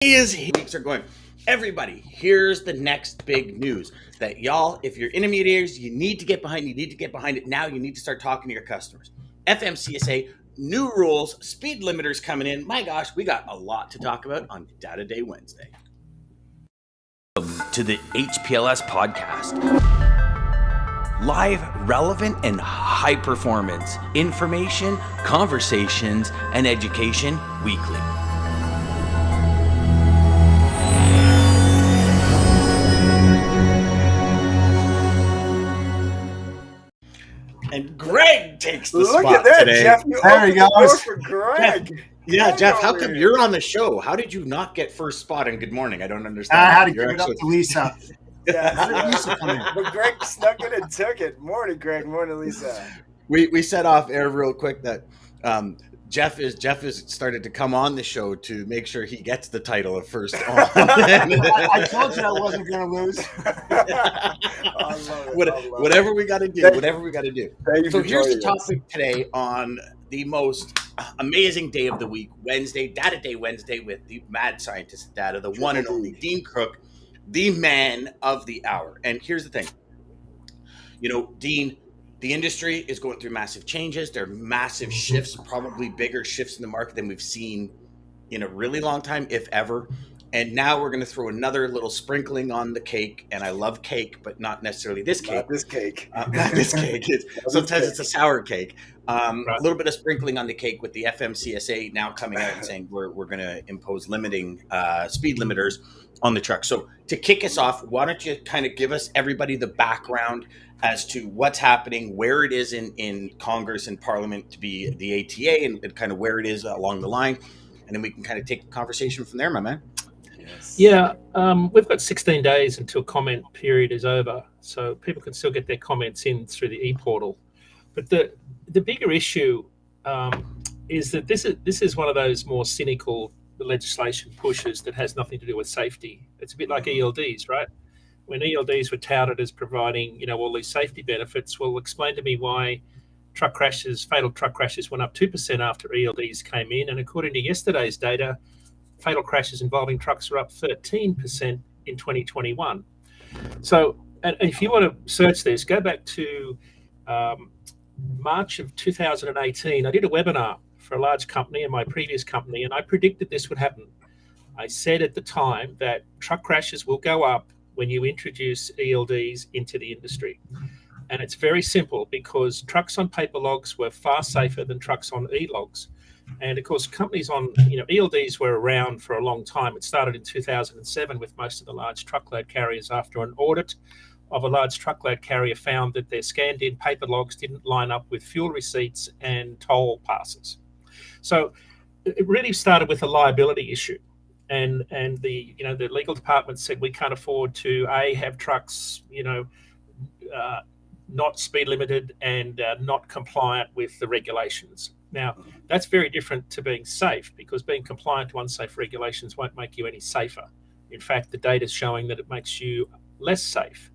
Weeks are going. Everybody, here's the next big news that y'all, if you're intermediaries, you need to get behind. You need to get behind it now. You need to start talking to your customers. FMCSA, new rules, speed limiters coming in. My gosh, we got a lot to talk about on Data Day Wednesday. To the HPLS podcast. Live, relevant, and high performance information, conversations, and education weekly. And Greg takes the spot today. Look at that, today. Jeff. There he goes. For Greg. Jeff, how come you're on the show? How did you not get first spot in Good Morning? I don't understand. I had to give it up to Lisa. Lisa come in? But Greg snuck it and took it. Morning, Greg. Morning, Lisa. We set off air real quick that Jeff has started to come on the show to make sure he gets the title of first on. I told you I wasn't going to lose. Whatever we got to do. So here's the topic today on the most amazing day of the week, Wednesday, Data Day Wednesday, with the mad scientist data, the one and only Dean Crook, the man of the hour. And here's the thing. Dean, the industry is going through massive changes. There are massive shifts, probably bigger shifts in the market than we've seen in a really long time, if ever. And now we're going to throw another little sprinkling on the cake. And I love cake, but not necessarily this cake. Not this cake. Not this cake. Sometimes it's a sour cake. A little bit of sprinkling on the cake with the FMCSA now coming out and saying we're going to impose limiting speed limiters on the truck. So to kick us off, why don't you kind of give us everybody the background as to what's happening, where it is in Congress and Parliament to be the ATA, and kind of where it is along the line. And then we can kind of take the conversation from there, my man. Yes. Yeah, we've got 16 days until comment period is over, so people can still get their comments in through the e-portal. But the bigger issue is that this is one of those more cynical legislation pushes that has nothing to do with safety. It's a bit like ELDs, right? When ELDs were touted as providing, all these safety benefits, well, explain to me why fatal truck crashes went up 2% after ELDs came in. And according to yesterday's data, fatal crashes involving trucks are up 13% in 2021. So, and if you want to search this, go back to March of 2018. I did a webinar for a large company in my previous company, and I predicted this would happen. I said at the time that truck crashes will go up when you introduce ELDs into the industry. And it's very simple, because trucks on paper logs were far safer than trucks on e-logs. And of course, companies on, ELDs were around for a long time. It started in 2007 with most of the large truckload carriers after an audit of a large truckload carrier found that their scanned in paper logs didn't line up with fuel receipts and toll passes. So it really started with a liability issue. And the legal department said we can't afford to have trucks not speed limited and not compliant with the regulations. Now that's very different to being safe, because being compliant to unsafe regulations won't make you any safer. In fact, the data is showing that it makes you less safe.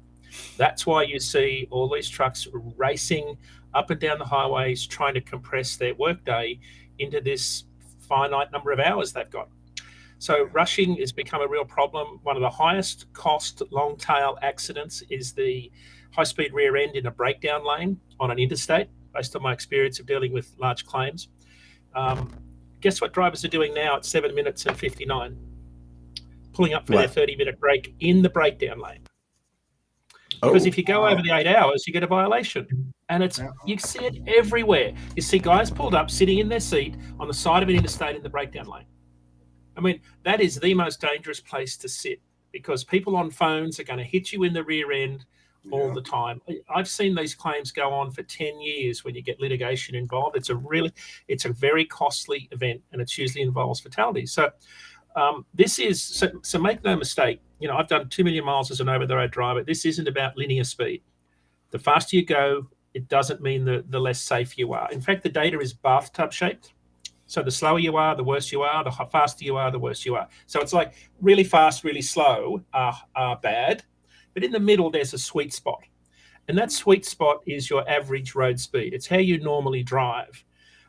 That's why you see all these trucks racing up and down the highways trying to compress their workday into this finite number of hours they've got. So rushing has become a real problem. One of the highest cost long tail accidents is the high-speed rear end in a breakdown lane on an interstate, based on my experience of dealing with large claims. Guess what drivers are doing now at 7 minutes and 59? Pulling up for their 30-minute break in the breakdown lane. Because if you go over the 8 hours, you get a violation. And you see it everywhere. You see guys pulled up, sitting in their seat on the side of an interstate in the breakdown lane. I mean, that is the most dangerous place to sit, because people on phones are going to hit you in the rear end all the time. I've seen these claims go on for 10 years when you get litigation involved. It's a very costly event, and it usually involves fatalities. So so make no mistake, I've done 2 million miles as an over-the-road driver. This isn't about linear speed. The faster you go, it doesn't mean the less safe you are. In fact, the data is bathtub shaped. So the slower you are, the worse you are. The faster you are, the worse you are. So it's like really fast, really slow are bad. But in the middle, there's a sweet spot. And that sweet spot is your average road speed. It's how you normally drive.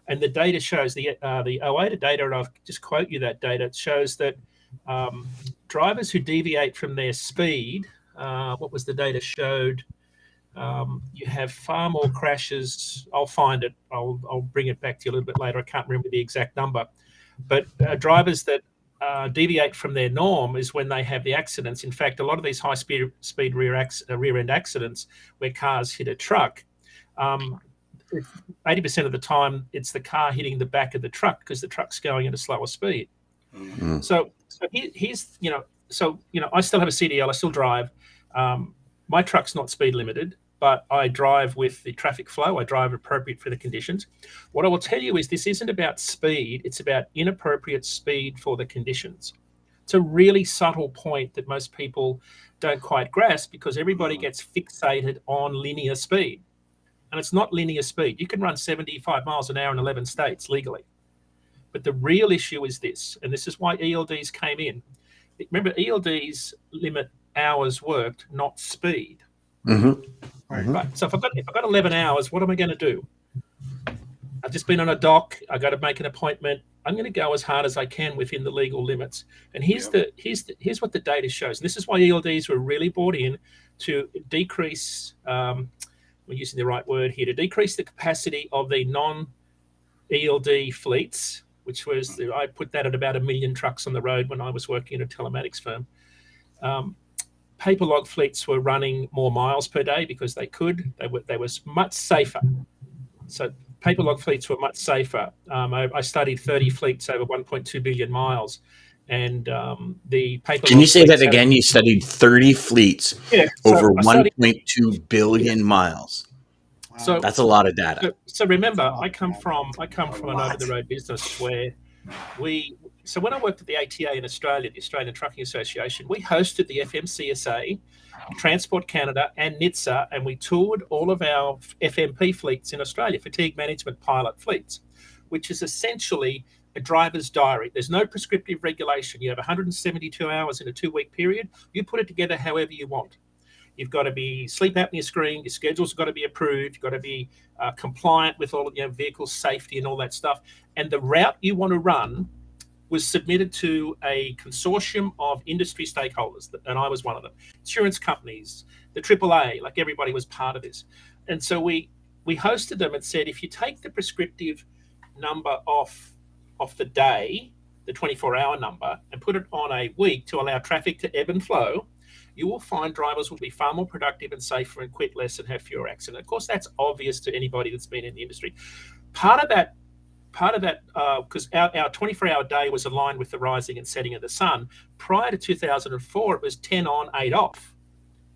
And the data shows, the OATA data, and I'll just quote you that data, it shows that drivers who deviate from their speed, what was the data showed? You have far more crashes. I'll find it. I'll bring it back to you a little bit later. I can't remember the exact number. But drivers that deviate from their norm is when they have the accidents. In fact, a lot of these high-speed rear-end accidents where cars hit a truck, 80% of the time it's the car hitting the back of the truck because the truck's going at a slower speed. Mm-hmm. So here's, I still have a CDL. I still drive. My truck's not speed limited, but I drive with the traffic flow. I drive appropriate for the conditions. What I will tell you is this isn't about speed. It's about inappropriate speed for the conditions. It's a really subtle point that most people don't quite grasp because everybody gets fixated on linear speed. And it's not linear speed. You can run 75 miles an hour in 11 states legally. But the real issue is this, and this is why ELDs came in. Remember, ELDs limit hours worked, not speed. Mm-hmm. Right. So if I've got 11 hours, what am I going to do? I've just been on a dock. I got to make an appointment. I'm going to go as hard as I can within the legal limits. And here's what the data shows. And this is why ELDs were really brought in to decrease. We're using the right word here, to decrease the capacity of the non-ELD fleets, which was I put that at about 1 million trucks on the road when I was working at a telematics firm. Paper log fleets were running more miles per day because they could. They were much safer. So paper log fleets were much safer. I studied 30 fleets over 1.2 billion miles, and the paper. Can you say that again? You studied 30 fleets over 1.2 billion miles. So that's a lot of data. So remember, I come from an over-the-road business where So when I worked at the ATA in Australia, the Australian Trucking Association, we hosted the FMCSA, Transport Canada, and NHTSA, and we toured all of our FMP fleets in Australia, fatigue management pilot fleets, which is essentially a driver's diary. There's no prescriptive regulation. You have 172 hours in a 2-week period. You put it together however you want. You've got to be sleep apnea screened. Your schedule's got to be approved. You've got to be compliant with all of vehicle safety and all that stuff. And the route you want to run was submitted to a consortium of industry stakeholders, and I was one of them. Insurance companies, the AAA, like everybody was part of this. And so we hosted them and said, if you take the prescriptive number off the day, the 24-hour number, and put it on a week to allow traffic to ebb and flow, you will find drivers will be far more productive and safer and quit less and have fewer accidents. Of course, that's obvious to anybody that's been in the industry. Part of that, because our 24-hour day was aligned with the rising and setting of the sun. Prior to 2004, it was 10 on, 8 off.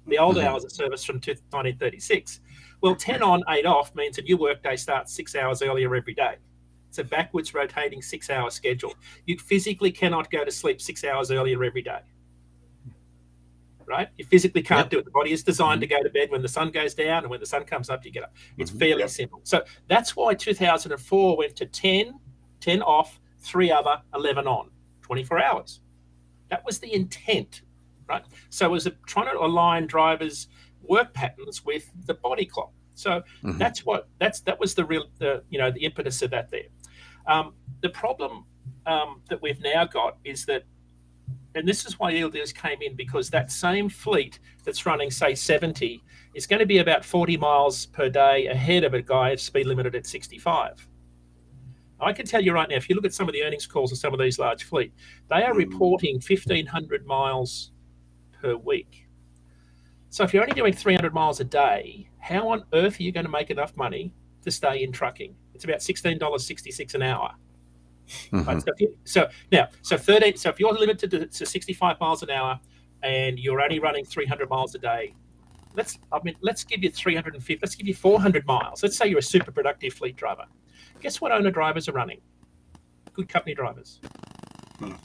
The old hours of service from 1936. Well, 10 on, 8 off means a new workday starts 6 hours earlier every day. It's a backwards rotating 6-hour schedule. You physically cannot go to sleep 6 hours earlier every day. Right? You physically can't do it. The body is designed to go to bed when the sun goes down, and when the sun comes up, you get up. It's fairly simple. So that's why 2004 went to 10 off, 3 other, 11 on, 24 hours. That was the intent, right? So it was trying to align drivers' work patterns with the body clock. So that was the impetus of that there. The problem that we've now got is that, and this is why ELDs came in, because that same fleet that's running, say, 70 is going to be about 40 miles per day ahead of a guy speed limited at 65. I can tell you right now, if you look at some of the earnings calls of some of these large fleet, they are reporting 1,500 miles per week. So if you're only doing 300 miles a day, how on earth are you going to make enough money to stay in trucking? It's about $16.66 an hour. Right, so if you're limited to 65 miles an hour and you're only running 300 miles a day, let's give you 350, let's give you 400 miles. Let's say you're a super productive fleet driver. Guess what owner drivers are running? Good company drivers.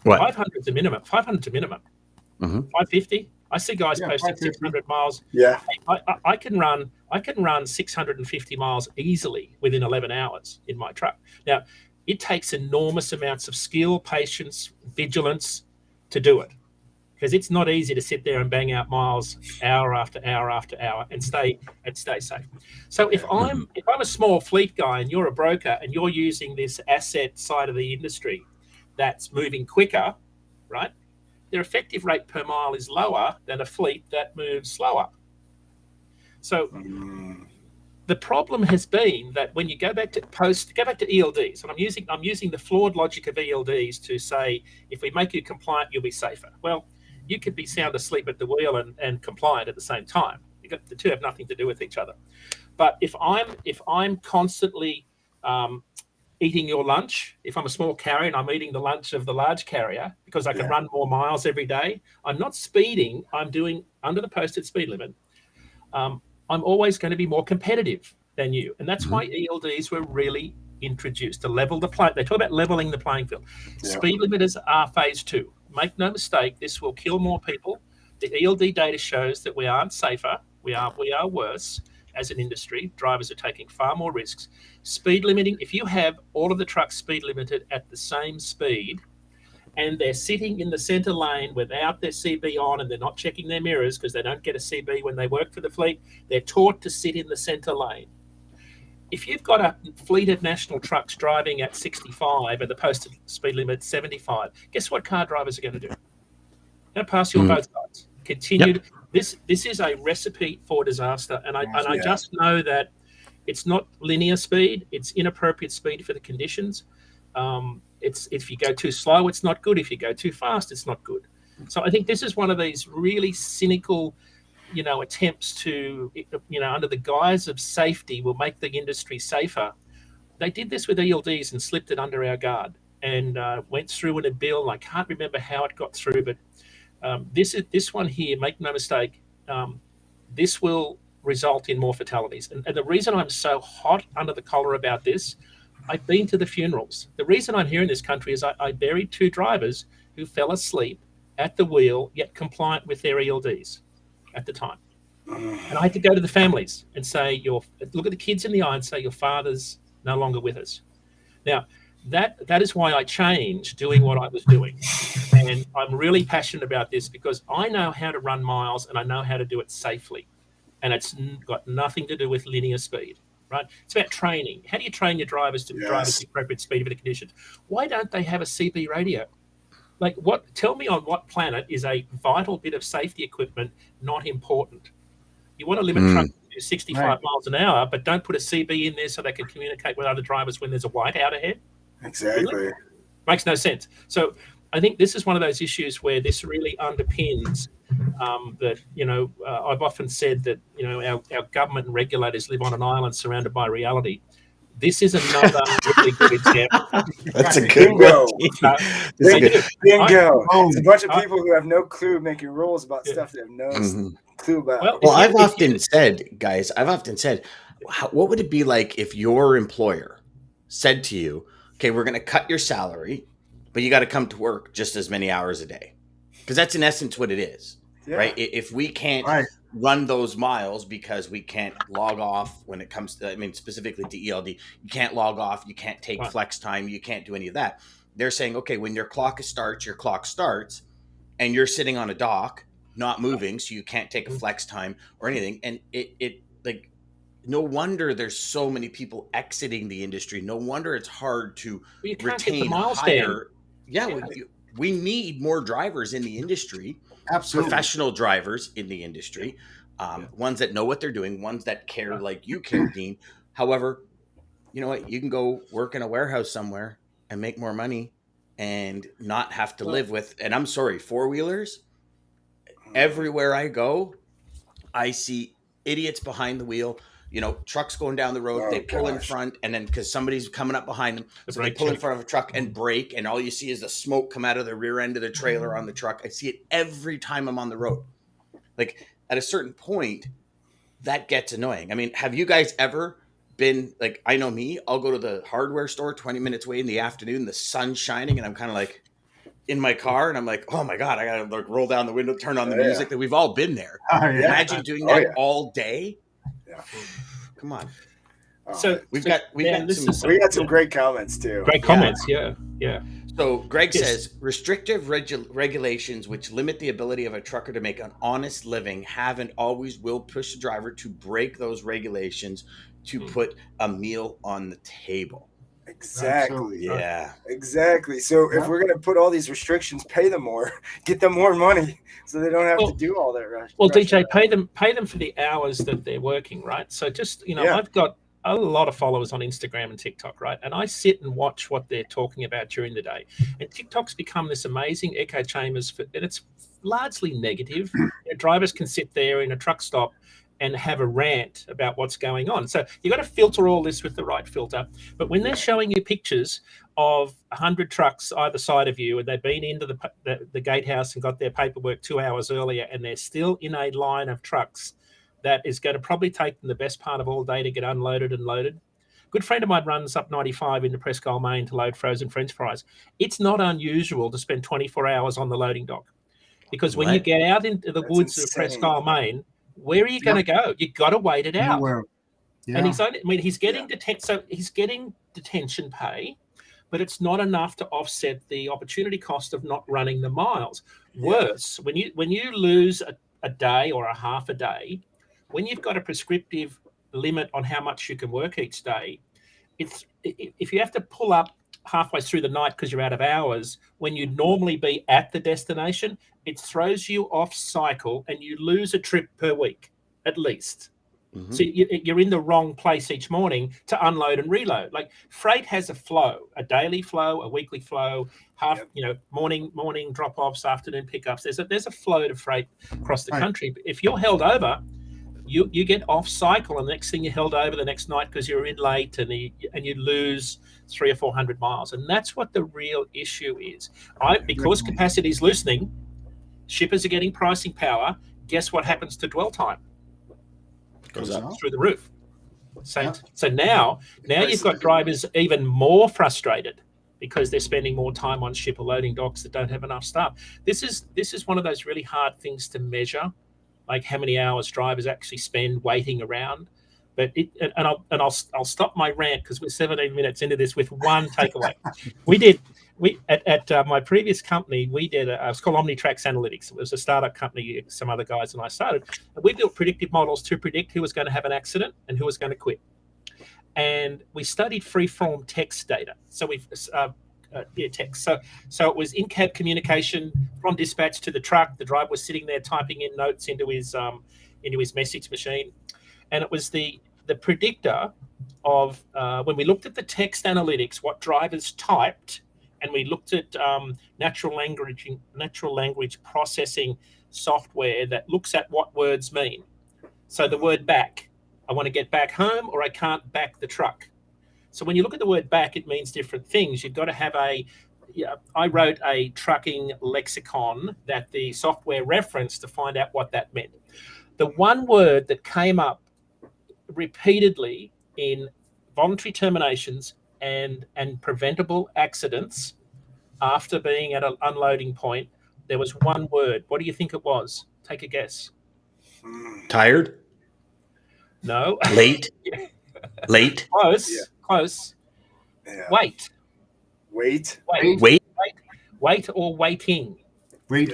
What? 500 to minimum. 550. I see guys posting 600 miles. Yeah. I can run 650 miles easily within 11 hours in my truck. Now, it takes enormous amounts of skill, patience, vigilance to do it, because it's not easy to sit there and bang out miles hour after hour after hour and stay safe. So if I'm a small fleet guy and you're a broker and you're using this asset side of the industry that's moving quicker, right? their effective rate per mile is lower than a fleet that moves slower. So the problem has been that when you go back to ELDs, and I'm using the flawed logic of ELDs to say, if we make you compliant, you'll be safer. Well, you could be sound asleep at the wheel and compliant at the same time. The two have nothing to do with each other. But if I'm constantly eating your lunch, if I'm a small carrier and I'm eating the lunch of the large carrier because I can run more miles every day, I'm not speeding. I'm doing under the posted speed limit. I'm always going to be more competitive than you. And that's why ELDs were really introduced, to level the play. They talk about leveling the playing field. Speed limiters are phase 2. Make no mistake, this will kill more people. The ELD data shows that we aren't safer. We are worse as an industry. Drivers are taking far more risks. Speed limiting, if you have all of the trucks speed limited at the same speed, and they're sitting in the center lane without their CB on, and they're not checking their mirrors because they don't get a CB when they work for the fleet. They're taught to sit in the center lane. If you've got a fleet of national trucks driving at 65 and the posted speed limit 75, guess what car drivers are going to do? They're going to pass you on both sides. Continue. This is a recipe for disaster, and I just know that it's not linear speed; it's inappropriate speed for the conditions. It's if you go too slow, it's not good. If you go too fast, it's not good. So I think this is one of these really cynical, attempts to, under the guise of safety, will make the industry safer. They did this with ELDs and slipped it under our guard and went through in a bill. I can't remember how it got through, but this one here, make no mistake, this will result in more fatalities. And the reason I'm so hot under the collar about this, I've been to the funerals. The reason I'm here in this country is I buried 2 drivers who fell asleep at the wheel, yet compliant with their ELDs at the time. And I had to go to the families and say, look at the kids in the eye and say, your father's no longer with us. Now, that is why I changed doing what I was doing. And I'm really passionate about this because I know how to run miles and I know how to do it safely. And it's got nothing to do with linear speed. Right? It's about training. How do you train your drivers to drive at the appropriate speed for the conditions? Why don't they have a CB radio? Tell me on what planet is a vital bit of safety equipment not important? You want to limit trucks to 65 miles an hour, but don't put a CB in there so they can communicate with other drivers when there's a whiteout ahead? Exactly. Really? Makes no sense. So I think this is one of those issues where this really underpins that, I've often said that, our government and regulators live on an island surrounded by reality. This is another really good example. That's a good one. Bingo. It's a bunch of people who have no clue making rules about stuff they have no clue about. Well, I've often said, what would it be like if your employer said to you, okay, we're going to cut your salary, but you got to come to work just as many hours a day? Because that's in essence what it is, right? If we can't run those miles because we can't log off when it comes to, specifically to ELD, you can't log off, you can't take flex time, you can't do any of that. They're saying, okay, when your clock starts, and you're sitting on a dock, not moving, so you can't take a flex time or anything. And it no wonder there's so many people exiting the industry. No wonder it's hard to retain higher. Yeah, we need more drivers in the industry. Absolutely. Professional drivers in the industry, ones that know what they're doing, ones that care like you care, Dean. However, you know what? You can go work in a warehouse somewhere and make more money and not have to live with, and I'm sorry, 4-wheelers. Everywhere I go, I see idiots behind the wheel. Trucks going down the road, they pull in front, and then because somebody's coming up behind them, so they pull in front of a truck and brake, and all you see is the smoke come out of the rear end of the trailer on the truck. I see it every time I'm on the road. Like, at a certain point, that gets annoying. Have you guys ever been, like, I know me, I'll go to the hardware store 20 minutes away in the afternoon, the sun's shining, and I'm kind of like in my car, and I'm like, oh my God, I got to roll down the window, turn on the music. That we've all been there. Imagine doing that all day. Come on. So we've got some great comments too. Great comments, yeah. So Greg says restrictive regulations which limit the ability of a trucker to make an honest living have and always will push the driver to break those regulations to put a meal on the table. Exactly. Yeah. Exactly. So if we're going to put all these restrictions, pay them more, get them more money, so they don't have to do all that rush. Well, DJ, pay them for the hours that they're working, right? So just I've got a lot of followers on Instagram and TikTok, right? And I sit and watch what they're talking about during the day. And TikTok's become this amazing echo chambers, and it's largely negative. Drivers can sit there in a truck stop and have a rant about what's going on. So you've got to filter all this with the right filter. But when they're showing you pictures of 100 trucks either side of you, and they've been into the gatehouse and got their paperwork 2 hours earlier, and they're still in a line of trucks that is going to probably take them the best part of all day to get unloaded and loaded. A good friend of mine runs up 95 into Presque Main to load frozen French fries. It's not unusual to spend 24 hours on the loading dock, because when you get out into the woods of Presque Main, where are you going to go? You've got to wait it out. And he's getting he's getting detention pay, but it's not enough to offset the opportunity cost of not running the miles. Worse, when you lose a day or a half a day, when you've got a prescriptive limit on how much you can work each day, if you have to pull up halfway through the night because you're out of hours when you'd normally be at the destination, it throws you off cycle and you lose a trip per week at least. Mm-hmm. So you're in the wrong place each morning to unload and reload. Like freight has a flow, a daily flow, a weekly flow, morning drop-offs, afternoon pickups. There's a flow to freight across the country. But if you're held over, you get off cycle, and the next thing you're held over the next night because you're in late, and you lose 300 or 400 miles. And that's what the real issue is. Because capacity is loosening, shippers are getting pricing power. Guess what happens to dwell time? Goes up through the roof. So now you've got drivers even more frustrated because they're spending more time on shipper loading docks that don't have enough staff. This is one of those really hard things to measure, like how many hours drivers actually spend waiting around. But I'll stop my rant because we're 17 minutes into this with one takeaway. At my previous company, we did it was called Omnitrax Analytics. It was a startup company, some other guys and I started. And we built predictive models to predict who was going to have an accident and who was going to quit. And we studied free-form text data. So text. So it was in-cab communication from dispatch to the truck. The driver was sitting there typing in notes into his message machine, and it was the predictor of when we looked at the text analytics, what drivers typed, and we looked at natural language processing software that looks at what words mean. So the word back, I want to get back home, or I can't back the truck. So when you look at the word back, it means different things. You've got to have I wrote a trucking lexicon that the software referenced to find out what that meant. The one word that came up repeatedly in voluntary terminations and preventable accidents after being at an unloading point, there was one word. What do you think it was? Take a guess. Tired? No. Late? Late? Close. Yeah. Close. Yeah. Wait or waiting.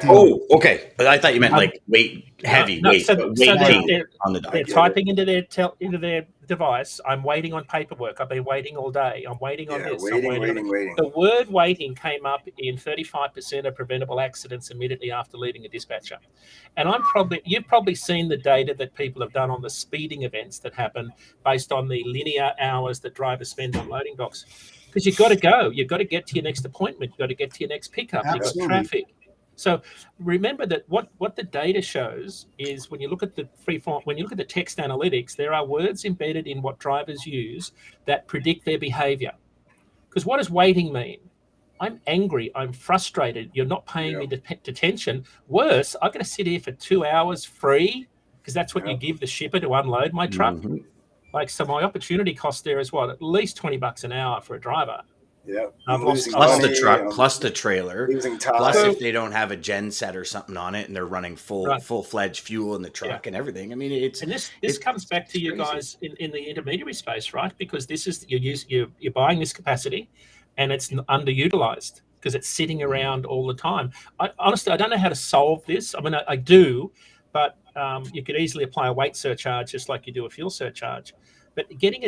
Oh, okay. But I thought you meant like wait, heavy weight. So waiting on the they're typing into their device. I'm waiting on paperwork. I've been waiting all day. I'm waiting on this. Waiting. The word waiting came up in 35% of preventable accidents immediately after leaving a dispatcher. And you've probably seen the data that people have done on the speeding events that happen based on the linear hours that drivers spend on loading docks. Because you've got to go. You've got to get to your next appointment. You've got to get to your next pickup. You've got traffic. So remember that what the data shows is when you look at the text analytics, there are words embedded in what drivers use that predict their behavior. Because what does waiting mean? I'm angry. I'm frustrated. You're not paying me detention. Worse, I'm going to sit here for 2 hours free because that's what you give the shipper to unload my truck. Mm-hmm. So my opportunity cost there is what? At least $20 an hour for a driver. Yeah. Plus the truck, plus the trailer, plus if they don't have a gen set or something on it and they're running full-fledged fuel in the truck and everything. I mean, this comes back to you guys in the intermediary space, right? Because this is you're buying this capacity and it's underutilized because it's sitting around all the time. Honestly, I don't know how to solve this. I mean, I do, but you could easily apply a weight surcharge just like you do a fuel surcharge. But getting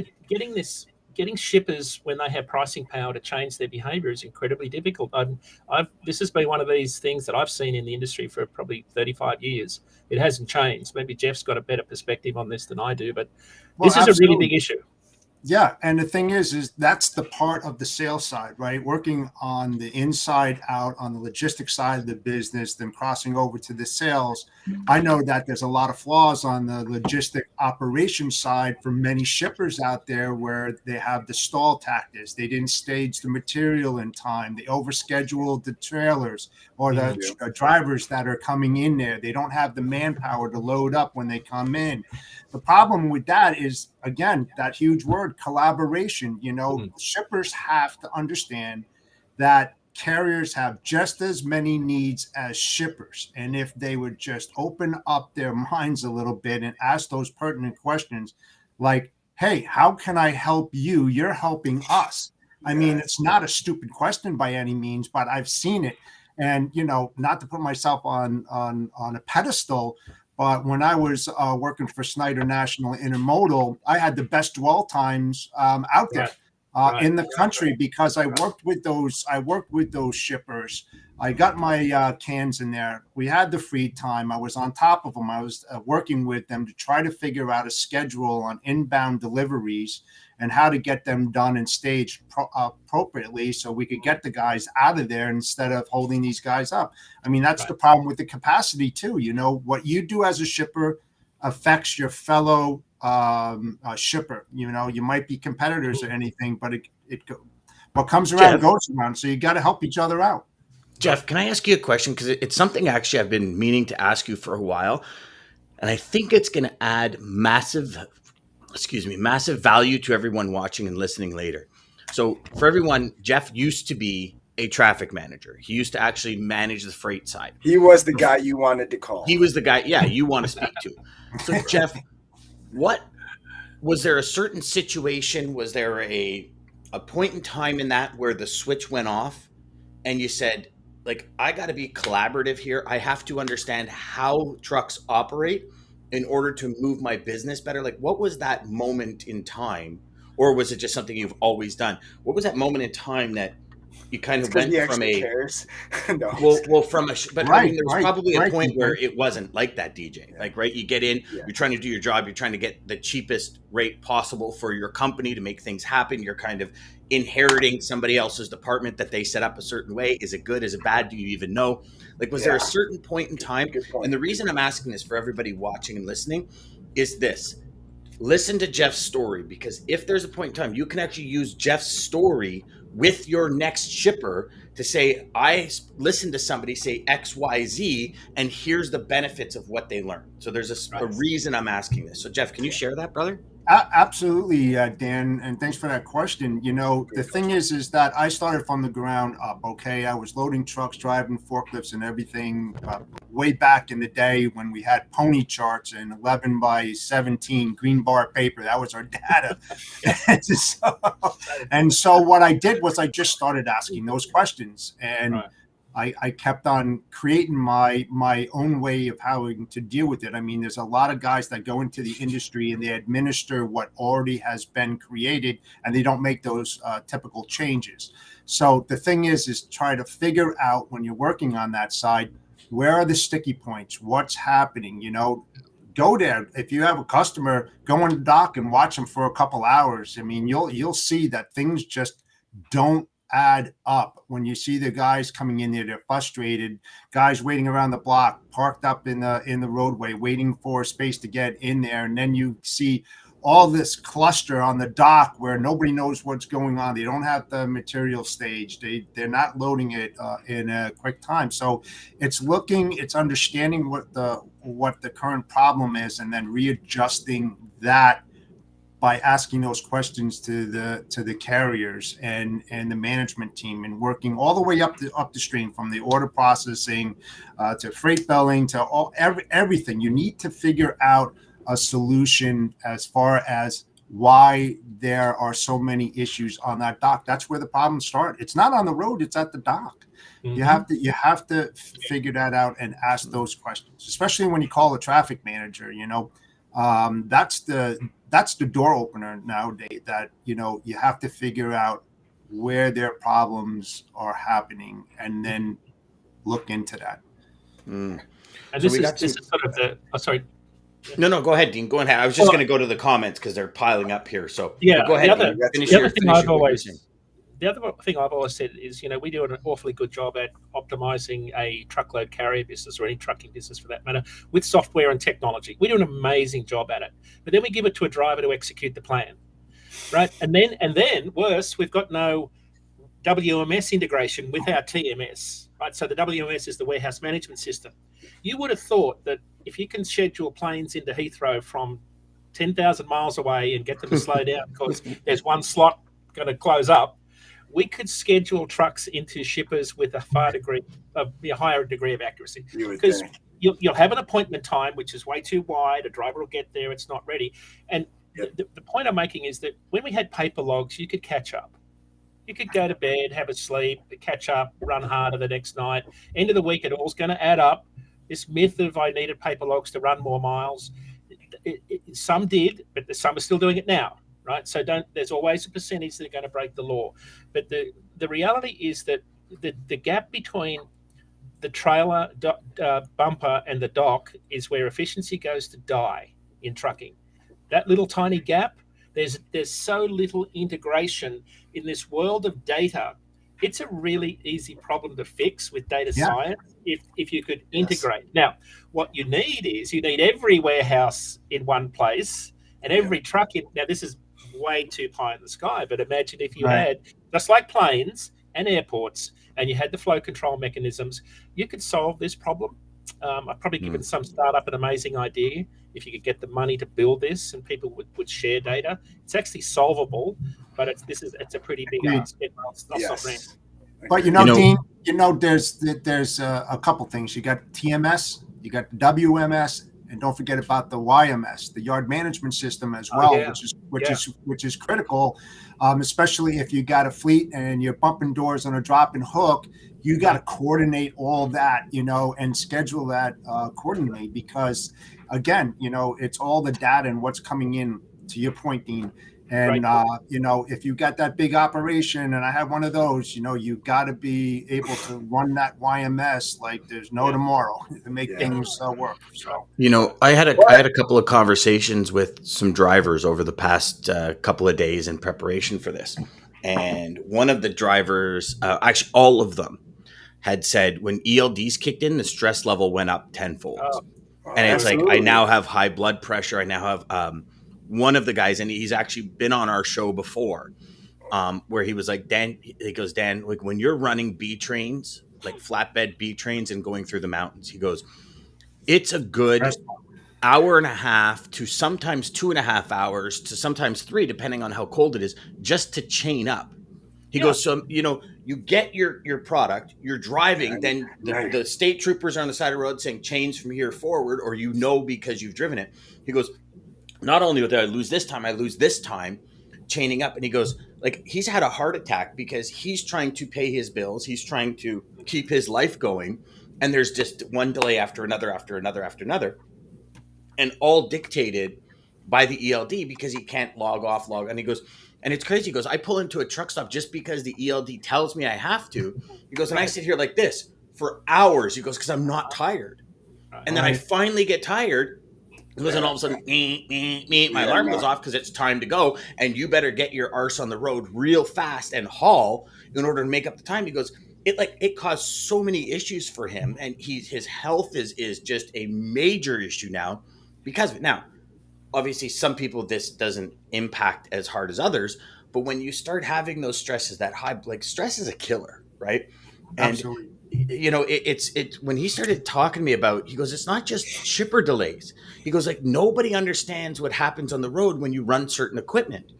this getting shippers when they have pricing power to change their behaviour is incredibly difficult. This has been one of these things that I've seen in the industry for probably 35 years. It hasn't changed. Maybe Jeff's got a better perspective on this than I do, but this is a really big issue. Yeah, and the thing is that's the part of the sales side, right? Working on the inside out, on the logistics side of the business, then crossing over to the sales. I know that there's a lot of flaws on the logistic operations side for many shippers out there where they have the stall tactics. They didn't stage the material in time. They overscheduled the trailers or the drivers that are coming in there. They don't have the manpower to load up when they come in. The problem with that is, again, that huge word, collaboration. Shippers have to understand that carriers have just as many needs as shippers. And if they would just open up their minds a little bit and ask those pertinent questions like, hey, how can I help you? You're helping us. I mean, it's not a stupid question by any means, but I've seen it. And, not to put myself on a pedestal, but when I was working for Snyder National Intermodal, I had the best dwell times out there in the country because I worked with those shippers. I got my cans in there. We had the free time. I was on top of them. I was working with them to try to figure out a schedule on inbound deliveries and how to get them done and staged appropriately so we could get the guys out of there instead of holding these guys up. I mean, that's the problem with the capacity too. What you do as a shipper affects your fellow shipper. You might be competitors or anything, but what comes around goes around. So you got to help each other out. Jeff, can I ask you a question? Because it's something actually I've been meaning to ask you for a while. And I think it's going to add massive value to everyone watching and listening later. So for everyone, Jeff used to be a traffic manager. He used to actually manage the freight side. He was the guy you wanted to call. He was the guy, you want to speak to. So Jeff, was there a certain situation? Was there a point in time in that where the switch went off and you said, like, I got to be collaborative here. I have to understand how trucks operate in order to move my business better? Like, what was that moment in time? Or was it just something you've always done? What was that moment in time that you kind of went from a cares. No. But I mean, there was probably a point where it wasn't like that, DJ. Like, right, you get in, you're trying to do your job, you're trying to get the cheapest rate possible for your company to make things happen. You're kind of inheriting somebody else's department that they set up a certain way. Is it good? Is it bad? Do you even know? Like, was there a certain point in time? And the reason I'm asking this for everybody watching and listening is this. Listen to Jeff's story, because if there's a point in time, you can actually use Jeff's story with your next shipper to say, I listened to somebody say X, Y, Z, and here's the benefits of what they learned. So there's a reason I'm asking this. So Jeff, can you share that, brother? Absolutely, Dan, and thanks for that question. The thing is that I started from the ground up, okay? I was loading trucks, driving forklifts and everything way back in the day when we had pony charts and 11 by 17 green bar paper. That was our data. and so what I did was I just started asking those questions, and I kept on creating my own way of how to deal with it. I mean, there's a lot of guys that go into the industry and they administer what already has been created, and they don't make those typical changes. So the thing is try to figure out, when you're working on that side, where are the sticky points? What's happening? Go there. If you have a customer, go on the dock and watch them for a couple hours. I mean, you'll see that things just don't add up. When you see the guys coming in there, they're frustrated, guys waiting around the block, parked up in the roadway, waiting for space to get in there. And then you see all this cluster on the dock where nobody knows what's going on. They don't have the material staged. They're not loading it in a quick time. So it's understanding what the current problem is, and then readjusting that by asking those questions to the carriers and the management team, and working all the way up the stream, from the order processing to freight billing to everything. You need to figure out a solution as far as why there are so many issues on that dock. That's where the problems start. It's not on the road, it's at the dock. Mm-hmm. You have to figure that out and ask those questions, especially when you call a traffic manager. That's the door opener nowadays, that you have to figure out where their problems are happening and then look into that. And So this is sort of the sorry. No, go ahead, Dean. Go ahead. I was just going to go to the comments because they're piling up here. So yeah, go ahead, the Dean. Finish other your, thing finish I've your, what you're always saying. the other thing I've always said is, we do an awfully good job at optimizing a truckload carrier business, or any trucking business for that matter, with software and technology. We do an amazing job at it, but then we give it to a driver to execute the plan, right? And then worse, we've got no WMS integration with our TMS, right? So the WMS is the warehouse management system. You would have thought that if you can schedule planes into Heathrow from 10,000 miles away and get them to slow down because there's one slot going to close up, we could schedule trucks into shippers with a higher degree of accuracy. Because you'll have an appointment time, which is way too wide. A driver will get there, it's not ready. And the point I'm making is that when we had paper logs, you could catch up. You could go to bed, have a sleep, catch up, run harder the next night. End of the week, it all's going to add up. This myth of I needed paper logs to run more miles, some did, but some are still doing it now, right? So there's always a percentage that are going to break the law. But the reality is that the gap between the trailer bumper and the dock is where efficiency goes to die in trucking. That little tiny gap, there's so little integration in this world of data. It's a really easy problem to fix with data science if you could integrate. Now, what you need is every warehouse in one place and every truck in. Now, this is way too pie in the sky, but imagine if you had, just like planes and airports, and you had the flow control mechanisms, you could solve this problem. I've probably given some startup an amazing idea. If you could get the money to build this and people would share data, it's actually solvable, but it's a pretty big ask. But Dean, there's a couple things. You got TMS, you got WMS, and don't forget about the YMS, the yard management system as well, which is critical, especially if you got a fleet and you're bumping doors on a drop and hook. You got to coordinate all that, and schedule that accordingly, because again, it's all the data and what's coming in, to your point, Dean. And, if you got that big operation, and I have one of those, you got to be able to run that YMS like there's no tomorrow to make things work. So, I had a couple of conversations with some drivers over the past couple of days in preparation for this. And one of the drivers, actually all of them, had said when ELDs kicked in, the stress level went up tenfold. And it's like, I now have high blood pressure. I now have one of the guys, and he's actually been on our show before, where he was like, Dan, like when you're running B trains, like flatbed B trains and going through the mountains, he goes, it's a good hour and a half to sometimes 2.5 hours to sometimes 3, depending on how cold it is, just to chain up. He goes, so, you get your product, you're driving, then the state troopers are on the side of the road saying chains from here forward, or because you've driven it. He goes, not only did I lose this time chaining up. And he goes, like, he's had a heart attack because he's trying to pay his bills. He's trying to keep his life going. And there's just one delay after another, and all dictated by the ELD because he can't log. And he goes, and it's crazy. He goes, I pull into a truck stop just because the ELD tells me I have to. He goes, and I sit here like this for hours. He goes, because I'm not tired. And then I finally get tired. He goes, and all of a sudden, my alarm goes off because it's time to go. And you better get your arse on the road real fast and haul in order to make up the time. He goes, it caused so many issues for him. And his health is just a major issue now because of it. Now, obviously, some people this doesn't impact as hard as others, but when you start having those stresses that high, like stress is a killer, right? And absolutely. It's when he started talking to me about, he goes, it's not just shipper delays. He goes, like, nobody understands what happens on the road when you run certain equipment.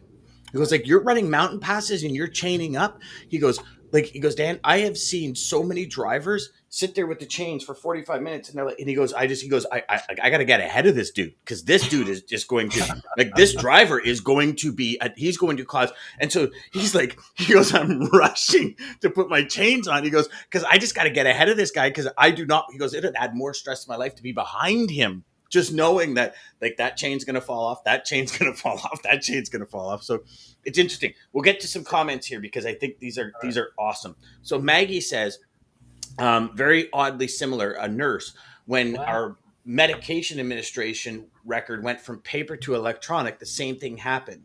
He goes, like, you're running mountain passes and you're chaining up. He goes, Dan, I have seen so many drivers sit there with the chains for 45 minutes. And they're like, and he goes, I got to get ahead of this dude. Cause this dude is just going to, like, this driver is going to be, he's going to cause. And so he's like, he goes, I'm rushing to put my chains on. He goes, cause I just got to get ahead of this guy. Cause he goes, it'd add more stress to my life to be behind him just knowing that like that chain's going to fall off, that chain's going to fall off, that chain's going to fall off. So it's interesting. We'll get to some comments here because I think these are awesome. So Maggie says, very oddly similar, a nurse, when our medication administration record went from paper to electronic, the same thing happened.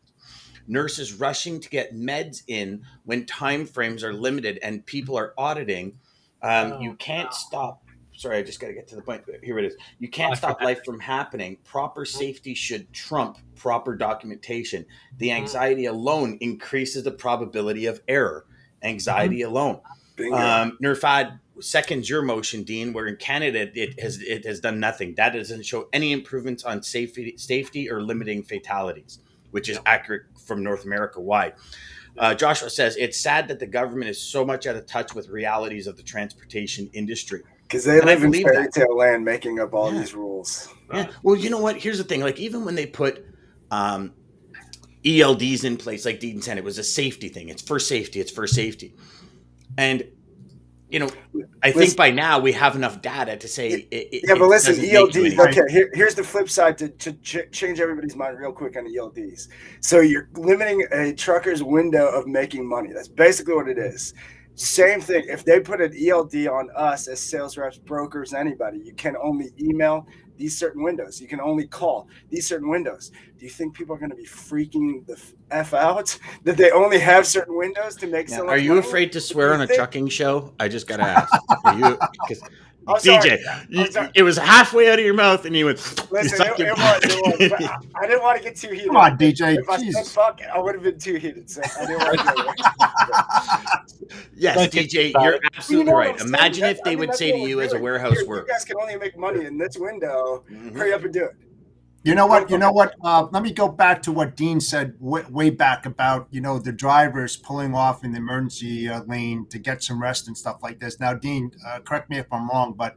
Nurses rushing to get meds in when time frames are limited and people are auditing. You can't stop. Sorry, I just got to get to the point. Here it is. You can't stop life from happening. Proper safety should trump proper documentation. The anxiety alone increases the probability of error. Anxiety alone. Nurfad seconds your motion, Dean, where in Canada it has done nothing. That doesn't show any improvements on safety or limiting fatalities, which is accurate from North America wide. Joshua says, it's sad that the government is so much out of touch with realities of the transportation industry. Because they live in fairy tale land making up all these rules. Yeah. Well, you know what? Here's the thing. Like, even when they put ELDs in place, like Dean said, it was a safety thing. It's for safety. And, you know, I think by now we have enough data to say but listen, ELDs. Okay, here's the flip side to change everybody's mind real quick on the ELDs. So you're limiting a trucker's window of making money. That's basically what it is. Same thing. If they put an ELD on us as sales reps, brokers, anybody, you can only email these certain windows. You can only call these certain windows. Do you think people are going to be freaking the F out that they only have certain windows to make so much money? Are you afraid to swear on a trucking show? I just got to ask. Are you? DJ, it was halfway out of your mouth and you went. Listen, it was. But I didn't want to get too heated. Come on, DJ. If I said fuck, I would have been too heated. So I didn't want to do it. Yes, DJ, you're absolutely right. Imagine if they would say to you as a warehouse worker, you guys can only make money in this window. Hurry up and do it. You know what? Let me go back to what Dean said way back about, the drivers pulling off in the emergency lane to get some rest and stuff like this. Now, Dean, correct me if I'm wrong, but,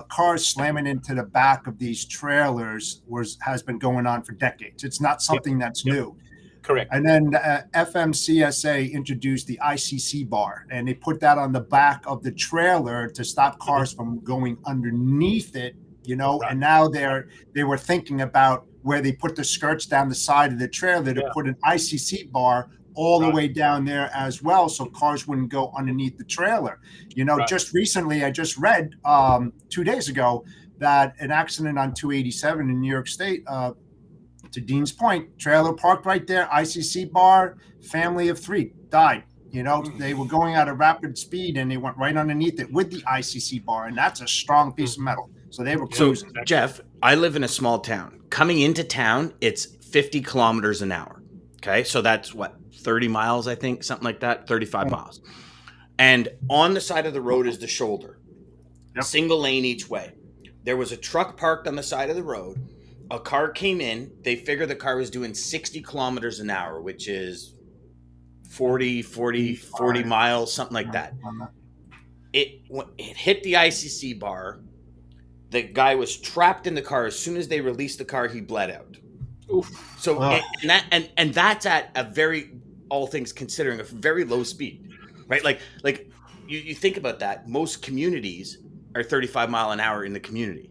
cars slamming into the back of these trailers has been going on for decades. It's not something that's new. Correct. And then FMCSA introduced the ICC bar, and they put that on the back of the trailer to stop cars from going underneath it. And now they were thinking about where they put the skirts down the side of the trailer to put an ICC bar all the way down there as well, so cars wouldn't go underneath the trailer. Just recently, I just read 2 days ago that an accident on 287 in New York State, to Dean's point, trailer parked right there, ICC bar, family of 3 died. They were going at a rapid speed and they went right underneath it with the ICC bar, and that's a strong piece of metal. So they were cruising. So, Jeff, I live in a small town. Coming into town, it's 50 kilometers an hour. Okay, so that's 30 miles, I think, something like that, 35 miles. And on the side of the road is the shoulder, single lane each way. There was a truck parked on the side of the road. A car came in. They figured the car was doing 60 kilometers an hour, which is 40 miles, something like that. It hit the ICC bar. The guy was trapped in the car. As soon as they released the car, he bled out. Oof. So and that's at a very, all things considering, a very low speed, right? Like you think about that. Most communities are 35 mile an hour in the community,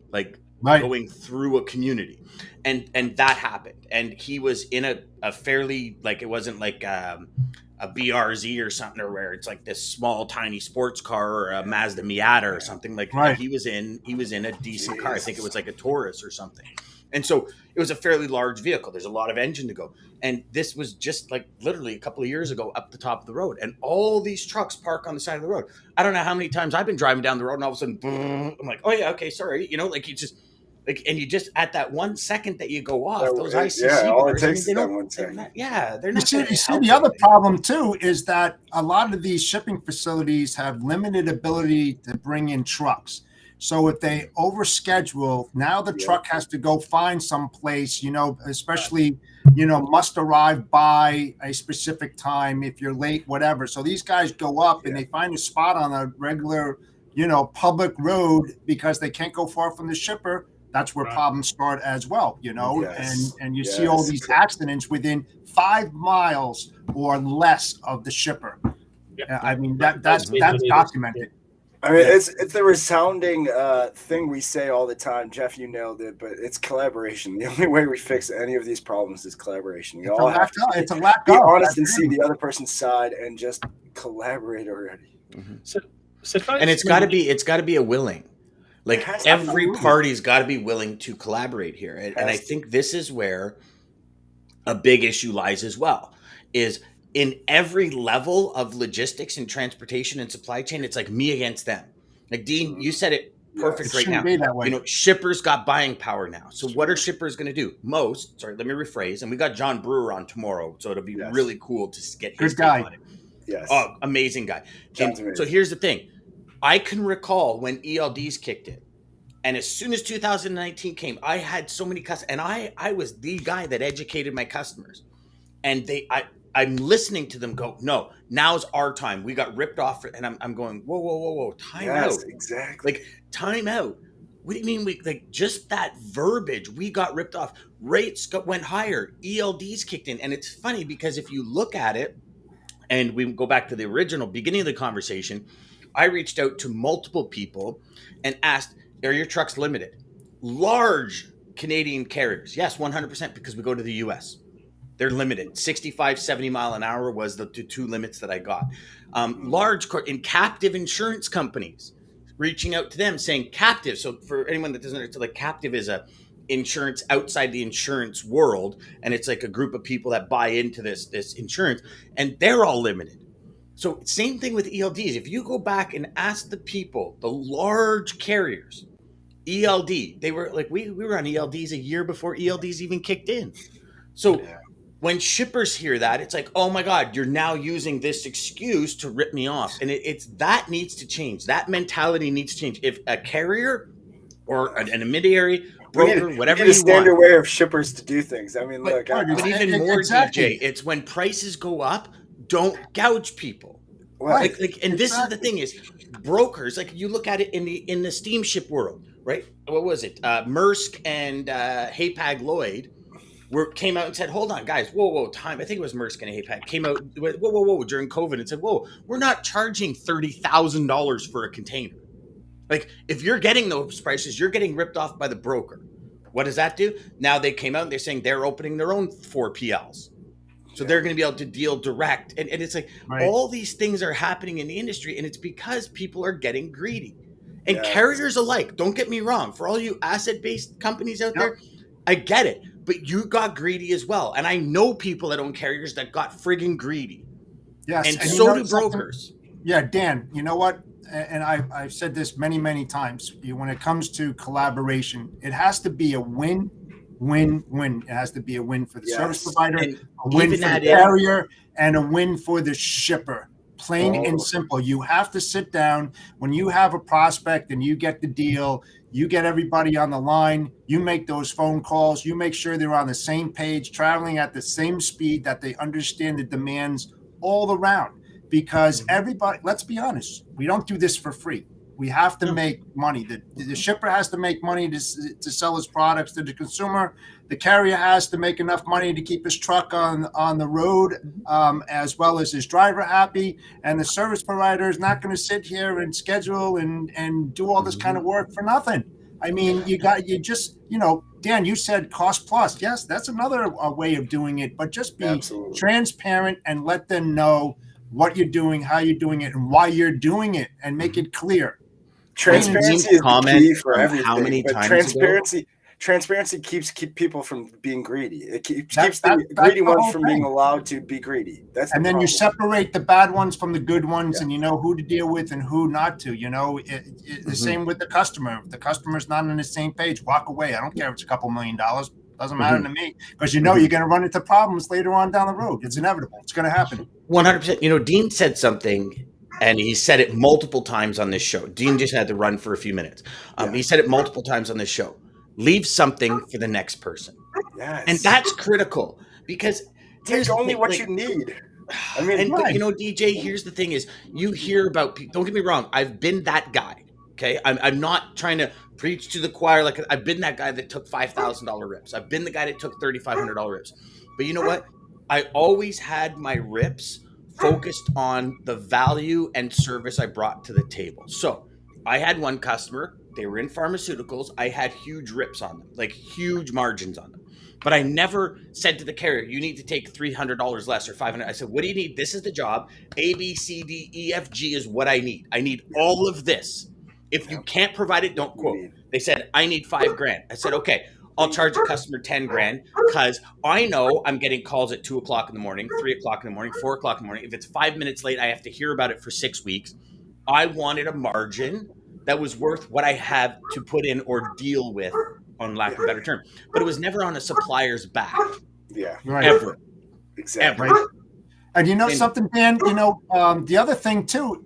going through a community, and that happened. And he was in a fairly, it wasn't like a BRZ or something, or where it's like this small tiny sports car or a Mazda Miata or something he was in a decent car. I think it was like a Taurus or something. And so it was a fairly large vehicle. There's a lot of engine to go. And this was just literally a couple of years ago up the top of the road. And all these trucks park on the side of the road. I don't know how many times I've been driving down the road and all of a sudden, I'm like, oh yeah, okay, sorry. You just and you just, at that 1 second that you go off, those ICC all bars, it takes is that 1 second. They're not. You see, the other problem too is that a lot of these shipping facilities have limited ability to bring in trucks. So if they overschedule, now the truck has to go find some place, especially, must arrive by a specific time if you're late, whatever. So these guys go up and they find a spot on a regular, public road because they can't go far from the shipper. That's where problems start as well, and you see all these accidents within 5 miles or less of the shipper. I mean, that's documented. I mean, it's the resounding thing we say all the time. Jeff, you nailed it, but it's collaboration. The only way we fix any of these problems is collaboration. You all have to be honest and see the other person's side and just collaborate already. So and it's got to be a willing. Like every party's got to be willing to collaborate here. And I think this is where a big issue lies as well, is in every level of logistics and transportation and supply chain, it's like me against them. Like Dean, you said it perfect right now. You know, shippers got buying power now. So what are shippers going to do? Let me rephrase. And we got John Brewer on tomorrow. So it'll be really cool to get his take on it. Yes. Oh, amazing guy. So here's the thing. I can recall when ELDs kicked in, and as soon as 2019 came, I had so many customers, and I was the guy that educated my customers, and I'm listening to them go, no, now's our time. We got ripped off, and I'm going, whoa, time out. Exactly. Like time out. What do you mean just that verbiage? We got ripped off. Rates went higher. ELDs kicked in, and it's funny because if you look at it, and we go back to the original beginning of the conversation, I reached out to multiple people and asked, are your trucks limited? Large Canadian carriers. Yes, 100%, because we go to the US. They're limited. 65, 70 mile an hour was the two limits that I got. Large and captive insurance companies, reaching out to them saying captive. So for anyone that doesn't know, like captive is a insurance outside the insurance world. And it's like a group of people that buy into this insurance, and they're all limited. So same thing with ELDs. If you go back and ask the people, the large carriers, ELD, they were like, we were on ELDs a year before ELDs even kicked in. So when shippers hear that, it's like, oh my God, you're now using this excuse to rip me off. And it's that needs to change. That mentality needs to change. If a carrier or an intermediary, broker, whatever you want. The standard way of shippers to do things. I mean, but even more, DJ, it's when prices go up, don't gouge people. Right. And this is the thing is brokers, like you look at it in the steamship world, right? What was it? Maersk and Hapag Lloyd came out and said, hold on, guys, whoa, time. I think it was Maersk and Hapag came out, whoa, during COVID and said, whoa, we're not charging $30,000 for a container. Like if you're getting those prices, you're getting ripped off by the broker. What does that do? Now they came out and they're saying they're opening their own 4PLs. So they're going to be able to deal direct. And it's like all these things are happening in the industry, and it's because people are getting greedy. And carriers alike, don't get me wrong, for all you asset-based companies out there, I get it. But you got greedy as well. And I know people that own carriers that got friggin' greedy. Yes. And so do brokers. Yeah, Dan, you know what? And I've said this many, many times. When it comes to collaboration, it has to be a win. It has to be a win for the service provider, a win for the carrier, and a win for the shipper. Plain and simple. You have to sit down when you have a prospect and you get the deal, you get everybody on the line, you make those phone calls, you make sure they're on the same page, traveling at the same speed, that they understand the demands all around. Because everybody, let's be honest, we don't do this for free. We have to make money. The shipper has to make money to sell his products to the consumer. The carrier has to make enough money to keep his truck on the road, as well as his driver happy. And the service provider is not going to sit here and schedule and do all this kind of work for nothing. I mean, Dan, you said cost plus. Yes, that's another way of doing it, but just be transparent and let them know what you're doing, how you're doing it, and why you're doing it, and make it clear. Transparency is the key for everything. How many times transparency keeps people from being greedy. It keeps the greedy ones from being allowed to be greedy. And then you separate the bad ones from the good ones, and you know who to deal with and who not to. You know, the same with the customer. If the customer's not on the same page, walk away. I don't care if it's a couple $1 million. Doesn't matter to me, because you're going to run into problems later on down the road. It's inevitable. It's going to happen. 100%. You know, Dean said something, and he said it multiple times on this show. Dean just had to run for a few minutes. He said it multiple times on this show. Leave something for the next person. Yes. And that's critical, because take only what you need. I mean, but, you know, DJ, here's the thing is, you hear about people, don't get me wrong, I've been that guy. Okay, I'm not trying to preach to the choir. Like, I've been that guy that took $5,000 rips. I've been the guy that took $3,500 rips. But you know what? I always had my rips focused on the value and service I brought to the table. So I had one customer, they were in pharmaceuticals. I had huge rips on them, like huge margins on them. But I never said to the carrier, you need to take $300 less or 500. I said, what do you need? This is the job. A, B, C, D, E, F, G is what I need. I need all of this. If you can't provide it, don't quote. They said, I need $5,000. I said, okay, I'll charge a customer $10,000 because I know I'm getting calls at 2 o'clock in the morning, 3 o'clock in the morning, 4 o'clock in the morning. If it's 5 minutes late, I have to hear about it for 6 weeks. I wanted a margin that was worth what I have to put in or deal with, on lack of a better term. But it was never on a supplier's back. Yeah. Right. Ever. Exactly. Ever. Right. And you know something, Dan, the other thing too,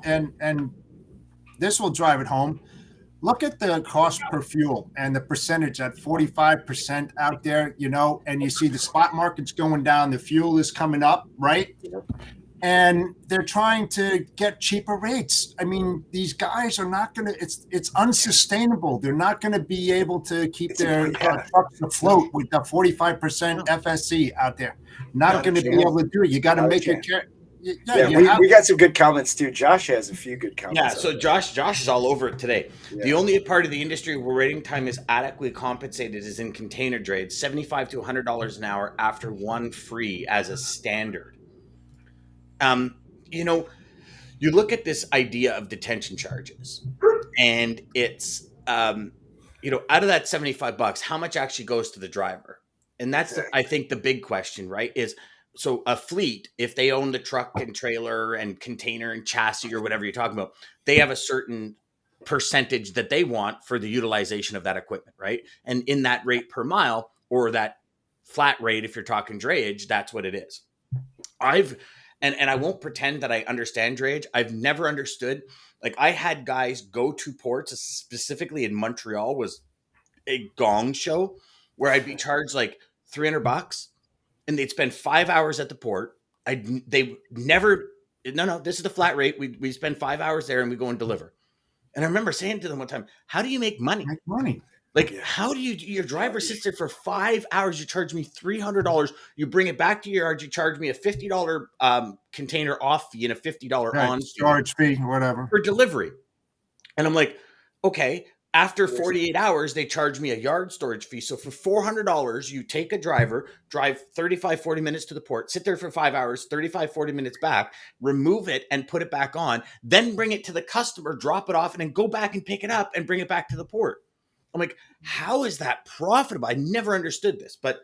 and this will drive it home. Look at the cost per fuel and the percentage at 45% out there, and you see the spot market's going down, the fuel is coming up, right? And they're trying to get cheaper rates. I mean, these guys are not going to, it's unsustainable. They're not going to be able to keep their trucks afloat with the 45% FSC out there. Not going to be able to do it. You got to make it. We got some good comments too. Josh has a few good comments. Yeah, so Josh is all over it today. Yeah. The only part of the industry where waiting time is adequately compensated is in container trades, $75 to $100 an hour after one free as a standard. You look at this idea of detention charges, and it's, out of that $75, how much actually goes to the driver? And that's, I think, the big question, right? Is so a fleet, if they own the truck and trailer and container and chassis or whatever you're talking about, they have a certain percentage that they want for the utilization of that equipment, right? And in that rate per mile or that flat rate, if you're talking drayage, that's what it is. And I won't pretend that I understand drayage. I've never understood. Like, I had guys go to ports, specifically in Montreal, was a gong show where I'd be charged like $300, and they'd spend 5 hours at the port. They never. No, this is the flat rate. We spend 5 hours there, and we go and deliver. And I remember saying to them one time, "How do you make money? Like, how do your driver sits there for 5 hours? You charge me $300. You bring it back to your yard. You charge me a $50 container off fee and a $50 on storage fee, whatever, for delivery." And I'm like, okay. After 48 hours, they charge me a yard storage fee. So for $400, you take a driver, drive 35, 40 minutes to the port, sit there for 5 hours, 35, 40 minutes back, remove it and put it back on, then bring it to the customer, drop it off, and then go back and pick it up and bring it back to the port. I'm like, how is that profitable? I never understood this, but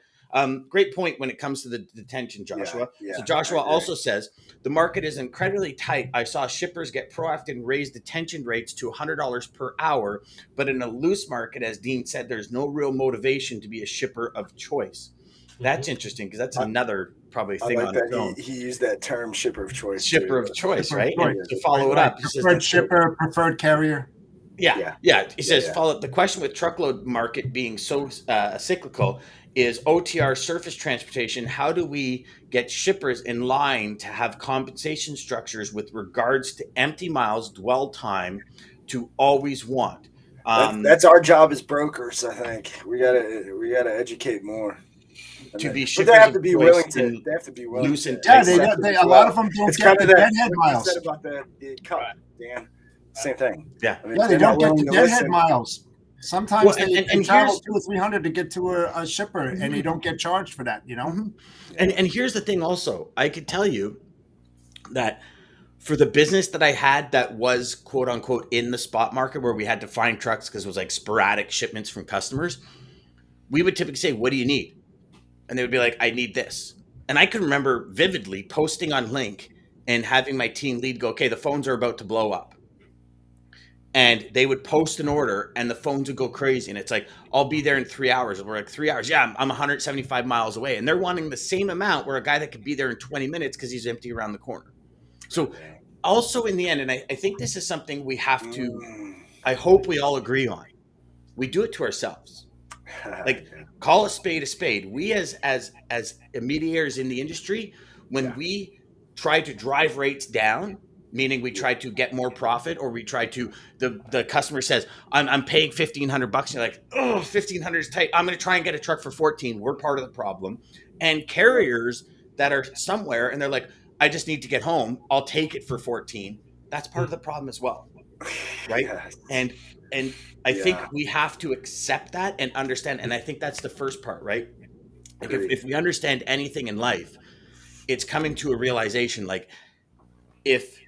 great point when it comes to the detention, Joshua. So Joshua also says, the market is incredibly tight. I saw shippers get proactive and raise detention rates to $100 per hour, but in a loose market, as Dean said, there's no real motivation to be a shipper of choice. That's interesting, because that's another probably thing on its own. He used that term, shipper of choice. Shipper of choice, right? And to follow it up, preferred shipper, preferred carrier. Yeah. He says, follow up. The question with truckload market being so cyclical is OTR surface transportation. How do we get shippers in line to have compensation structures with regards to empty miles, dwell time, to always want? That's our job as brokers. I think we gotta educate more. To be shippers, they have to be willing to. They have to be willing. A lot of them don't get the deadhead miles. Said about the cut, Dan. Same thing. Yeah. I mean, they don't get the deadhead miles. Sometimes they travel 200 or 300 to get to a shipper, and they don't get charged for that, And here's the thing also. I could tell you that for the business that I had that was, quote unquote, in the spot market where we had to find trucks because it was like sporadic shipments from customers, we would typically say, what do you need? And they would be like, I need this. And I can remember vividly posting on Link and having my team lead go, okay, the phones are about to blow up. And they would post an order and the phones would go crazy. And it's like, I'll be there in 3 hours. And we're like, 3 hours. Yeah, I'm 175 miles away. And they're wanting the same amount where a guy that could be there in 20 minutes because he's empty around the corner. So also in the end, and I think this is something we have to, I hope we all agree on. We do it to ourselves. Like, call a spade. We as intermediaries in the industry, when we try to drive rates down, meaning we try to get more profit, or we try to, the customer says, I'm paying $1,500. And you're like, oh, $1,500 is tight. I'm going to try and get a truck for 14. We're part of the problem. And carriers that are somewhere and they're like, I just need to get home. I'll take it for 14. That's part of the problem as well. right? Yes. And I think we have to accept that and understand. And I think that's the first part, right? Like if we understand anything in life, it's coming to a realization, like if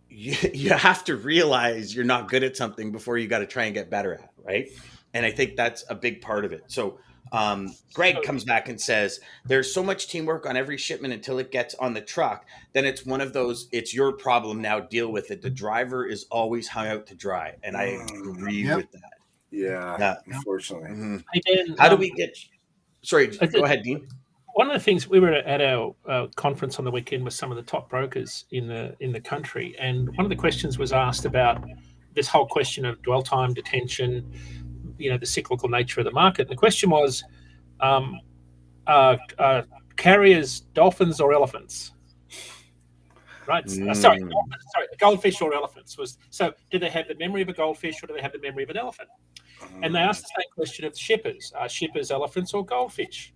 you have to realize you're not good at something before you got to try and get better at it, right? And I think that's a big part of it. So Greg comes back and says, there's so much teamwork on every shipment until it gets on the truck. Then it's one of those, it's your problem now, deal with it. The driver is always hung out to dry. And I agree with that. Yeah, unfortunately. Mm-hmm. Hey, Dan, how do we get, sorry, go ahead, Dean. One of the things, we were at our conference on the weekend with some of the top brokers in the country, and one of the questions was asked about this whole question of dwell time, detention, the cyclical nature of the market. And the question was, carriers dolphins or elephants? Right? Sorry, goldfish or elephants. So do they have the memory of a goldfish or do they have the memory of an elephant? And they asked the same question of shippers. Are shippers elephants or goldfish?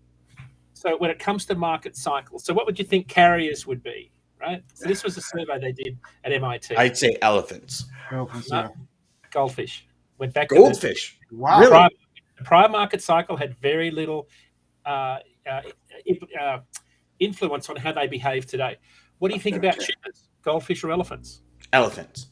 So when it comes to market cycles, so what would you think carriers would be, right? So this was a survey they did at MIT. I'd say elephants. Goldfish. Went back goldfish. To the prior market cycle had very little influence on how they behave today. What do you think about shippers, goldfish or elephants? Elephants.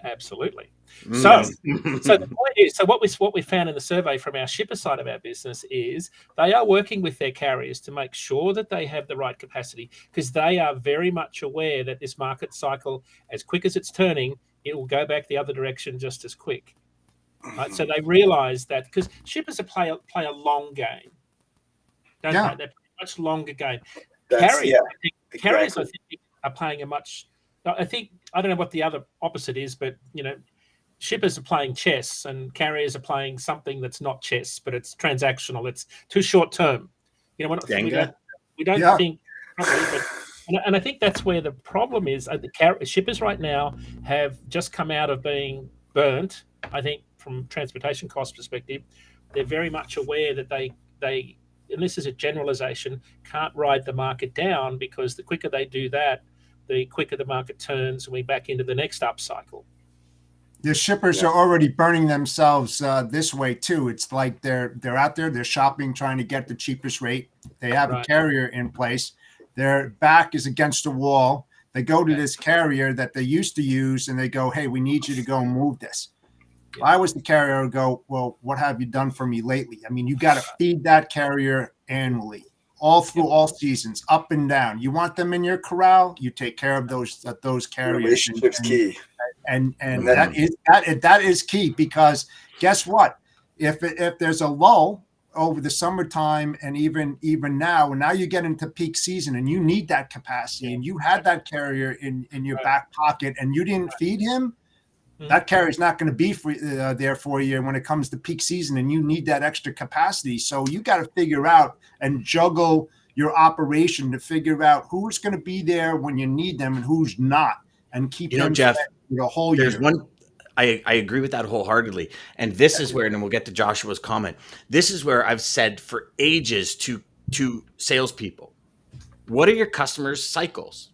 Absolutely. So the point is, so what we found in the survey from our shipper side of our business is they are working with their carriers to make sure that they have the right capacity, because they are very much aware that this market cycle, as quick as it's turning, it will go back the other direction just as quick. Right? So they realize that, because shippers play a long game. They play a much longer game. Carriers, I think, are playing a much. I don't know what the other opposite is, but shippers are playing chess and carriers are playing something that's not chess, but it's transactional. It's too short term. We don't think properly, and I think that's where the problem is. The shippers right now have just come out of being burnt. I think from transportation cost perspective, they're very much aware that they and this is a generalization, can't ride the market down, because the quicker they do that, the quicker the market turns and we back into the next upcycle. The shippers are already burning themselves this way too. It's like they're out there, they're shopping, trying to get the cheapest rate. They have a carrier in place. Their back is against the wall. They go to this carrier that they used to use and they go, hey, we need you to go and move this. If I was the carrier, I would go, well, what have you done for me lately? I mean, you got to feed that carrier annually, all through all seasons, up and down. You want them in your corral, you take care of those carriers. Relationship's key. And that is key, because guess what? If there's a lull over the summertime and even now you get into peak season and you need that capacity and you had that carrier in your back pocket and you didn't feed him, that carrier is not going to be there for you when it comes to peak season and you need that extra capacity. So you got to figure out and juggle your operation to figure out who's going to be there when you need them and who's not, and keep them Jeff, the whole year. I agree with that wholeheartedly. And this is where, and then we'll get to Joshua's comment. This is where I've said for ages to salespeople, what are your customers' cycles?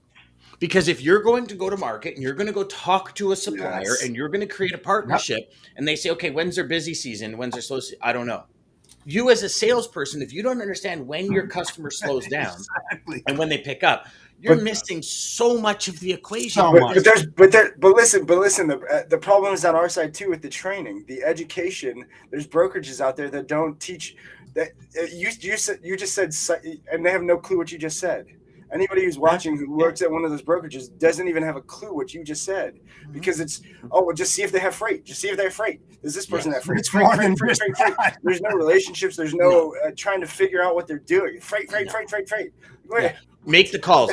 Because if you're going to go to market and you're going to go talk to a supplier and you're going to create a partnership and they say, okay, when's their busy season? When's their slow season? I don't know. You as a salesperson, if you don't understand when your customer slows down and when they pick up, you're missing so much of the equation. But listen, the problem is on our side too with the training, the education. There's brokerages out there that don't teach that. You just said, and they have no clue what you just said. Anybody who's watching who works at one of those brokerages doesn't even have a clue what you just said, because it's, just see if they have freight. Just see if they have freight. Does this person have freight? It's freight. There's no relationships. There's no trying to figure out what they're doing. Freight. Yeah. Make the calls.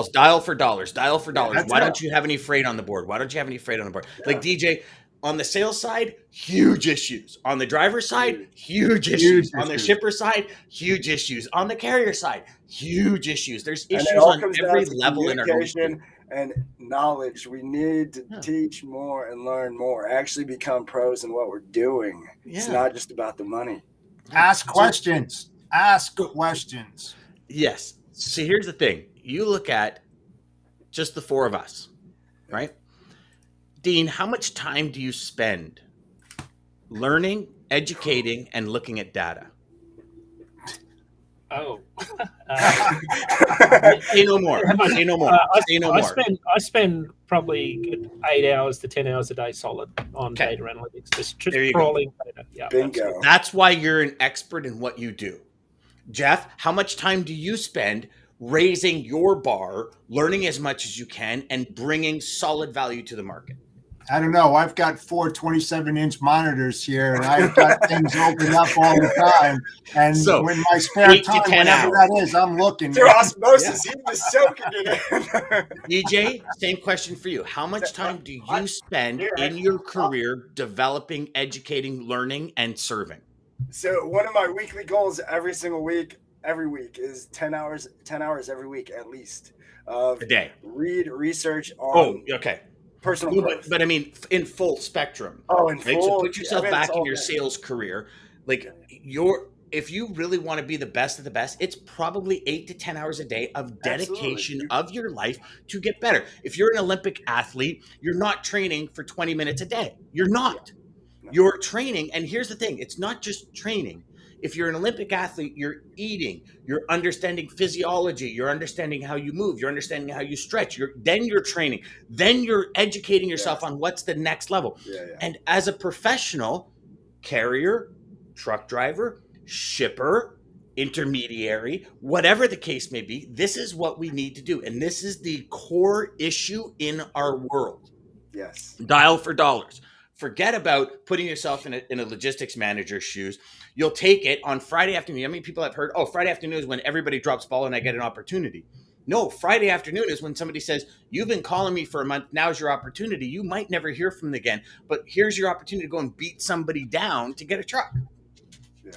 Dial for dollars. Why don't you have any freight on the board? Like DJ, on the sales side, huge issues. On the driver side, huge issues. On the shipper side, huge issues. On the carrier side, huge issues. There's issues on every level in our organization. And knowledge. We need to teach more and learn more. Actually become pros in what we're doing. Yeah. It's not just about the money. Ask questions. Yes. See, here's the thing. You look at just the four of us, right? Dean, how much time do you spend learning, educating, and looking at data? Oh, Say no more. Say no more. Say no more. I spend probably 8 hours to 10 hours a day solid on Okay. data analytics. Just There you crawling data. Yeah, Bingo. absolutely. That's why you're an expert in what you do. Jeff, how much time do you spend raising your bar, learning as much as you can, and bringing solid value to the market? I don't know. I've got 4 27-inch monitors here, and I've got things open up all the time. And So, when my spare 8 to time, 10 whenever hours. that is, I'm looking. Through osmosis, he was soaking it in. DJ, same question for you. How much time do you spend in your career developing, educating, learning, and serving? So one of my weekly goals every week is 10 hours every week at least of A day. research on okay. personal growth. But I mean, in full spectrum. Oh, in right? full. So put yourself back in your day. sales career. Like if you really want to be the best of the best, it's probably 8 to 10 hours a day of dedication of your life to get better. If you're an Olympic athlete, you're not training for 20 minutes a day. You're not. No. You're training. And here's the thing. It's not just training. If you're an Olympic athlete, you're eating, you're understanding physiology, you're understanding how you move, you're understanding how you stretch, then you're training, then you're educating yourself on what's the next level. And as a professional, carrier, truck driver, shipper, intermediary, whatever the case may be, this is what we need to do. And this is the core issue in our world. Yes. Dial for dollars. Forget about putting yourself in a logistics manager's shoes. You'll take it on Friday afternoon. How many people have heard, Friday afternoon is when everybody drops ball and I get an opportunity. No, Friday afternoon is when somebody says, you've been calling me for a month. Now's your opportunity. You might never hear from them again, but here's your opportunity to go and beat somebody down to get a truck. Yeah.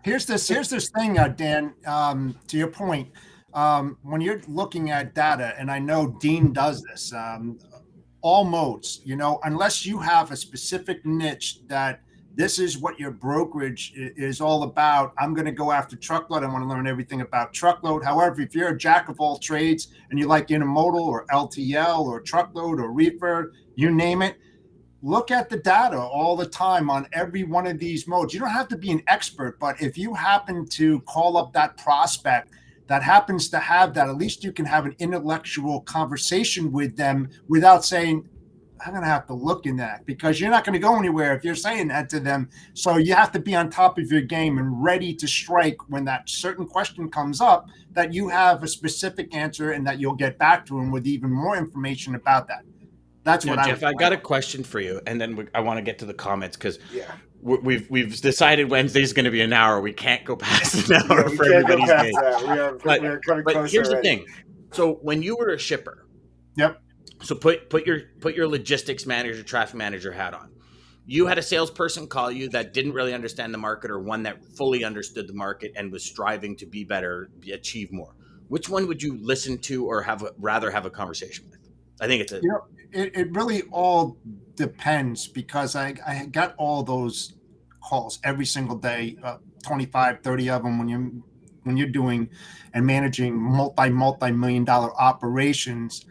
Here's this thing, Dan, to your point, when you're looking at data, and I know Dean does this, all modes, unless you have a specific niche that this is what your brokerage is all about. I'm going to go after truckload. I want to learn everything about truckload. However, if you're a jack of all trades and you like intermodal or LTL or truckload or reefer, you name it, look at the data all the time on every one of these modes. You don't have to be an expert, but if you happen to call up that prospect that happens to have that, at least you can have an intellectual conversation with them without saying, I'm going to have to look in that, because you're not going to go anywhere if you're saying that to them. So you have to be on top of your game and ready to strike when that certain question comes up, that you have a specific answer and that you'll get back to them with even more information about that. That's what Jeff, I got a question for you, and then I want to get to the comments because we've decided Wednesday's going to be an hour. We can't go past an hour for everybody's game. But here's the thing. So when you were a shipper, so put your logistics manager, traffic manager hat on. You had a salesperson call you that didn't really understand the market, or one that fully understood the market and was striving to be better, achieve more. Which one would you listen to or rather have a conversation with? I think it's it really all depends, because I got all those calls every single day, 25, 30 of them when you're doing and managing multi-million dollar operations.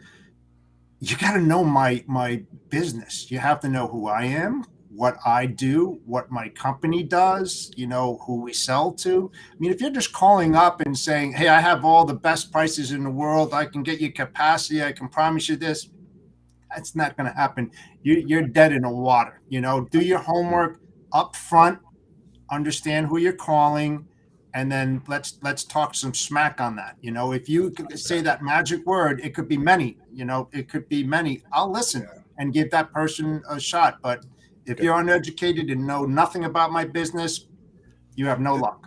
You got to know my business. You have to know who I am, what I do, what my company does, who we sell to. I mean, if you're just calling up and saying, hey, I have all the best prices in the world, I can get you capacity, I can promise you this, that's not going to happen. You're dead in the water. Do your homework up front, understand who you're calling, and then let's talk some smack on that. If you could say that magic word, it could be many. It could be many. I'll listen and give that person a shot. But if you're uneducated and know nothing about my business, you have no luck.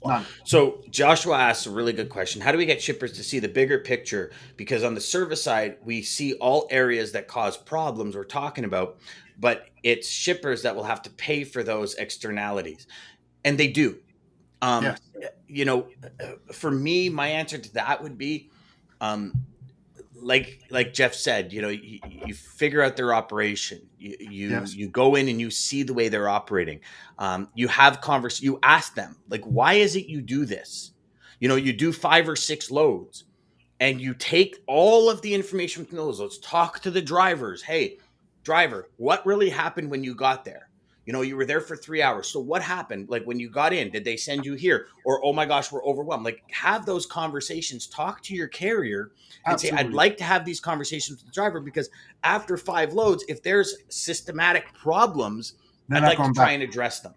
None. So Joshua asks a really good question. How do we get shippers to see the bigger picture? Because on the service side, we see all areas that cause problems we're talking about, but it's shippers that will have to pay for those externalities. And they do. For me, my answer to that would be, like Jeff said, you figure out their operation. You go in and you see the way they're operating. You have you ask them, like, why is it you do this? You do 5 or 6 loads, and you take all of the information from those loads. Talk to the drivers. Hey, driver, what really happened when you got there? You were there for 3 hours. So what happened? Like when you got in, did they send you here? Or, oh my gosh, we're overwhelmed. Like have those conversations, talk to your carrier and say, I'd like to have these conversations with the driver because after 5 loads, if there's systematic problems, I'd like to try and address them.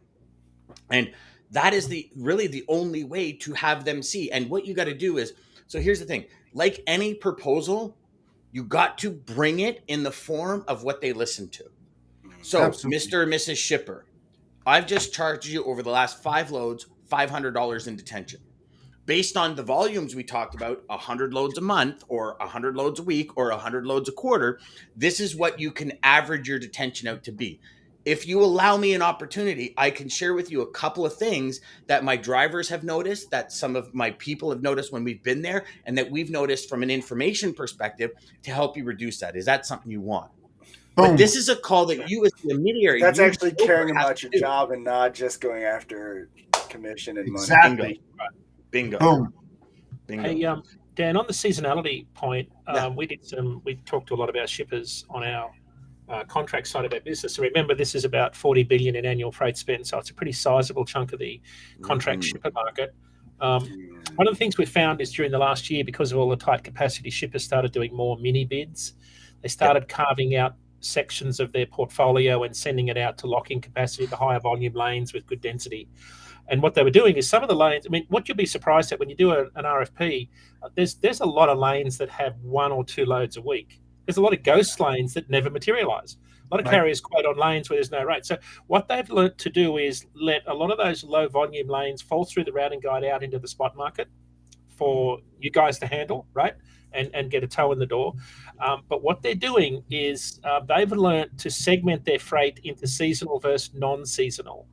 And that is really the only way to have them see. And what you got to do is, so here's the thing, like any proposal, you got to bring it in the form of what they listen to. So, Mr. and Mrs. Shipper, I've just charged you over the last 5 loads, $500 in detention. Based on the volumes we talked about, 100 loads a month or 100 loads a week or 100 loads a quarter, this is what you can average your detention out to be. If you allow me an opportunity, I can share with you a couple of things that my drivers have noticed, that some of my people have noticed when we've been there, and that we've noticed from an information perspective to help you reduce that. Is that something you want? But this is a call that you as the intermediary. That's actually caring about your job and not just going after commission and money. Exactly. Bingo. Boom. Bingo. Hey, Dan, on the seasonality point, we talked to a lot of our shippers on our contract side of our business. So remember, this is about $40 billion in annual freight spend, so it's a pretty sizable chunk of the contract shipper market. One of the things we found is during the last year, because of all the tight capacity, shippers started doing more mini bids. They started carving out sections of their portfolio and sending it out to lock in capacity, the higher volume lanes with good density. And what they were doing is some of the lanes, I mean, what you'll be surprised at when you do an RFP, there's a lot of lanes that have 1 or 2 loads a week. There's a lot of ghost lanes that never materialize. A lot of carriers quote on lanes where there's no rate. So what they've learned to do is let a lot of those low volume lanes fall through the routing guide out into the spot market for you guys to handle, right? And get a toe in the door. But what they're doing is they've learned to segment their freight into seasonal versus non-seasonal.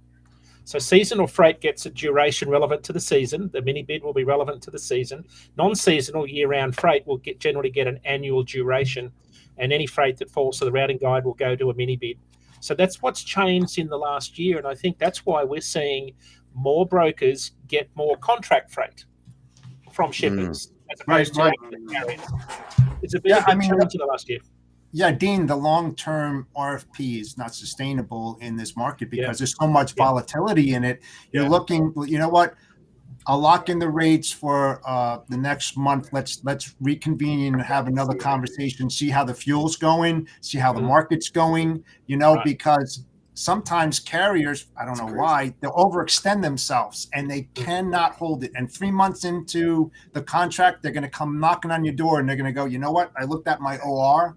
So seasonal freight gets a duration relevant to the season. The mini bid will be relevant to the season. Non-seasonal year-round freight will generally get an annual duration, and any freight that falls to the routing guide will go to a mini bid. So that's what's changed in the last year, and I think that's why we're seeing more brokers get more contract freight from shippers as opposed to carriers. It's a big change in the last year. Yeah, Dean, the long-term RFP is not sustainable in this market because there's so much volatility in it. You're looking, you know what? I'll lock in the rates for the next month. Let's reconvene and have another conversation, see how the fuel's going, see how the market's going, because sometimes carriers, I don't know why, they'll overextend themselves and they cannot hold it. And 3 months into the contract, they're going to come knocking on your door and they're going to go, you know what? I looked at my OR.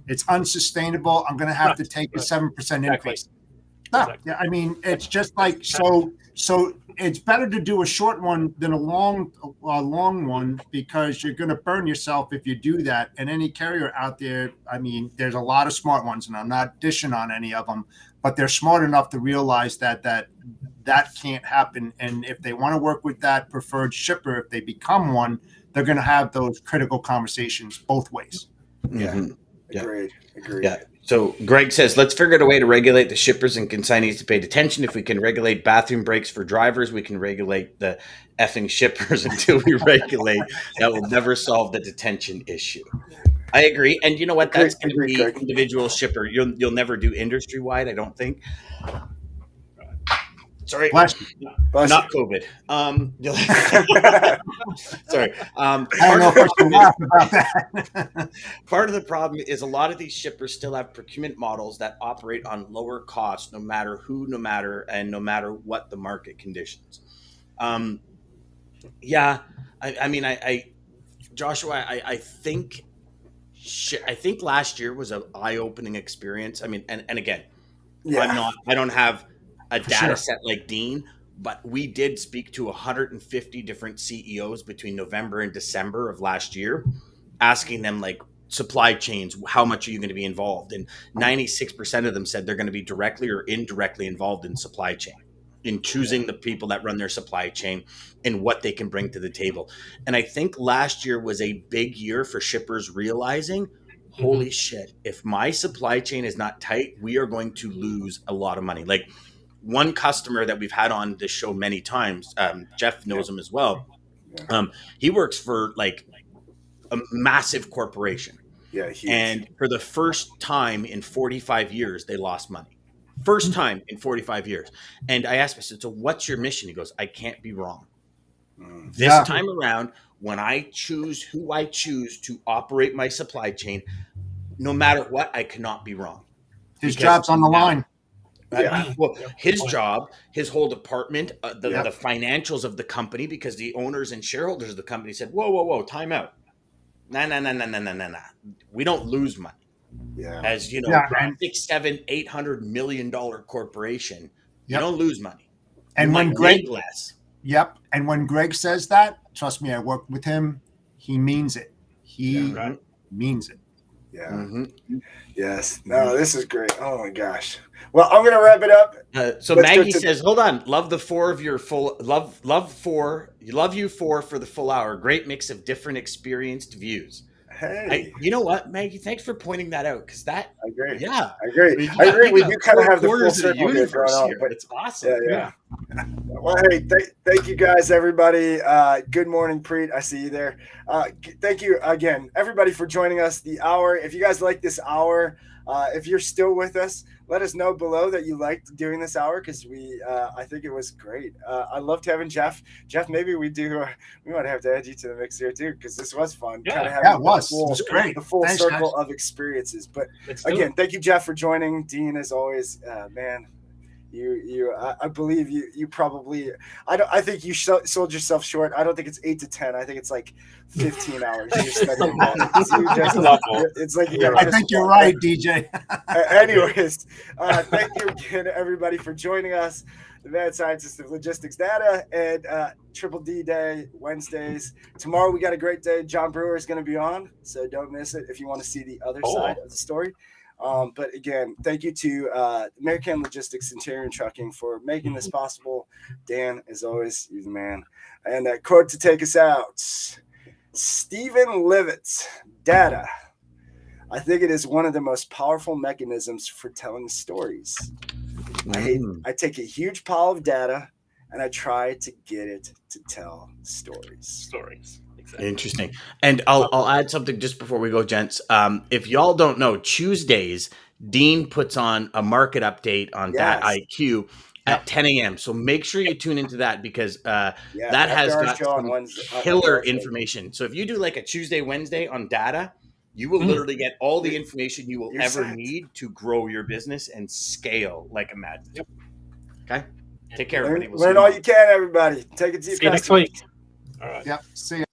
It's unsustainable. I'm going to have to take a 7% increase. No, yeah, I mean, it's just like, so it's better to do a short one than a long one because you're going to burn yourself if you do that. And any carrier out there, I mean, there's a lot of smart ones, and I'm not dishing on any of them, but they're smart enough to realize that can't happen. And if they want to work with that preferred shipper, if they become one, they're going to have those critical conversations both ways. Yeah. Agreed. Yeah. So Greg says, let's figure out a way to regulate the shippers and consignees to pay attention. If we can regulate bathroom breaks for drivers, we can regulate the effing shippers until we regulate. That will never solve the detention issue. I agree. And you know what? That's going to be individual shipper. You'll never do industry wide, I don't think. Sorry, not COVID. Sorry. I don't know if I should laugh about that. Part of the problem is a lot of these shippers still have procurement models that operate on lower costs, no matter what the market conditions. Joshua, I think last year was an eye-opening experience. I mean, and again, I don't have a data set like Dean, but we did speak to 150 different CEOs between November and December of last year, asking them like supply chains, how much are you going to be involved? And 96% of them said they're going to be directly or indirectly involved in supply chain, in choosing the people that run their supply chain and what they can bring to the table. And I think last year was a big year for shippers realizing, holy shit, if my supply chain is not tight, we are going to lose a lot of money. Like, one customer that we've had on this show many times, Jeff knows him as well. He works for like a massive corporation. Yeah, huge. And for the first time in 45 years, they lost money. First time in 45 years. And I asked him, I said, so what's your mission? He goes, I can't be wrong. This time around, when I choose who I choose to operate my supply chain, no matter what, I cannot be wrong. His job's on the line. Well, his job, his whole department, the financials of the company, because the owners and shareholders of the company said, whoa, time out. Nah. We don't lose money. Yeah. As you know, $600, $700, $800 million corporation, you don't lose money. And when Greg less. Yep. And when Greg says that, trust me, I worked with him. He means it. He means it. Yeah. Mm-hmm. Yes. No, this is great. Oh my gosh. Well, I'm gonna wrap it up. So Maggie says, "Hold on, love the four of your full love you four for the full hour. Great mix of different experienced views." Hey, you know what, Maggie? Thanks for pointing that out, because that I agree. Yeah, I agree. I agree. We do kind of have the full circle here going on, but it's awesome. Yeah. Well, hey, thank you guys, everybody. Good morning, Preet. I see you there. Thank you again, everybody, for joining us. The hour. If you guys like this hour, if you're still with us, let us know below that you liked doing this hour, because I think it was great. I loved having Jeff. Jeff, maybe we might have to add you to the mix here too, because this was fun. It was great. The full circle of experiences. But again, thank you, Jeff, for joining. Dean, as always, man. I believe you probably, I think you sold yourself short. I don't think it's 8 to 10. I think it's like 15 hours. You're studying that. It's like I think you're right, DJ. Anyways, thank you again, everybody, for joining us. The Mad Scientist of Logistics Data and Triple D Day Wednesdays. Tomorrow we got a great day. John Brewer is going to be on, so don't miss it if you want to see the other side of the story. But again, thank you to American Logistics, Centurion Trucking for making this possible. Dan, as always, you're the man. And that quote to take us out, Stephen Livett, data. I think it is one of the most powerful mechanisms for telling stories. I take a huge pile of data and I try to get it to tell stories. Exactly. Interesting. And I'll add something just before we go, gents. If y'all don't know, Tuesdays, Dean puts on a market update on Data IQ at 10 a.m. So make sure you tune into that, because that has got some killer information. So if you do like a Tuesday, Wednesday on data, you will literally get all the information you will ever need to grow your business and scale like a madman. Yep. Okay? Take care, everybody. Learn all you can, everybody. Take it to your next week. All right. Yep. See you.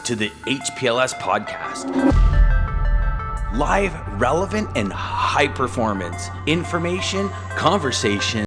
To the HPLS podcast. Live, relevant, and high performance information, conversation.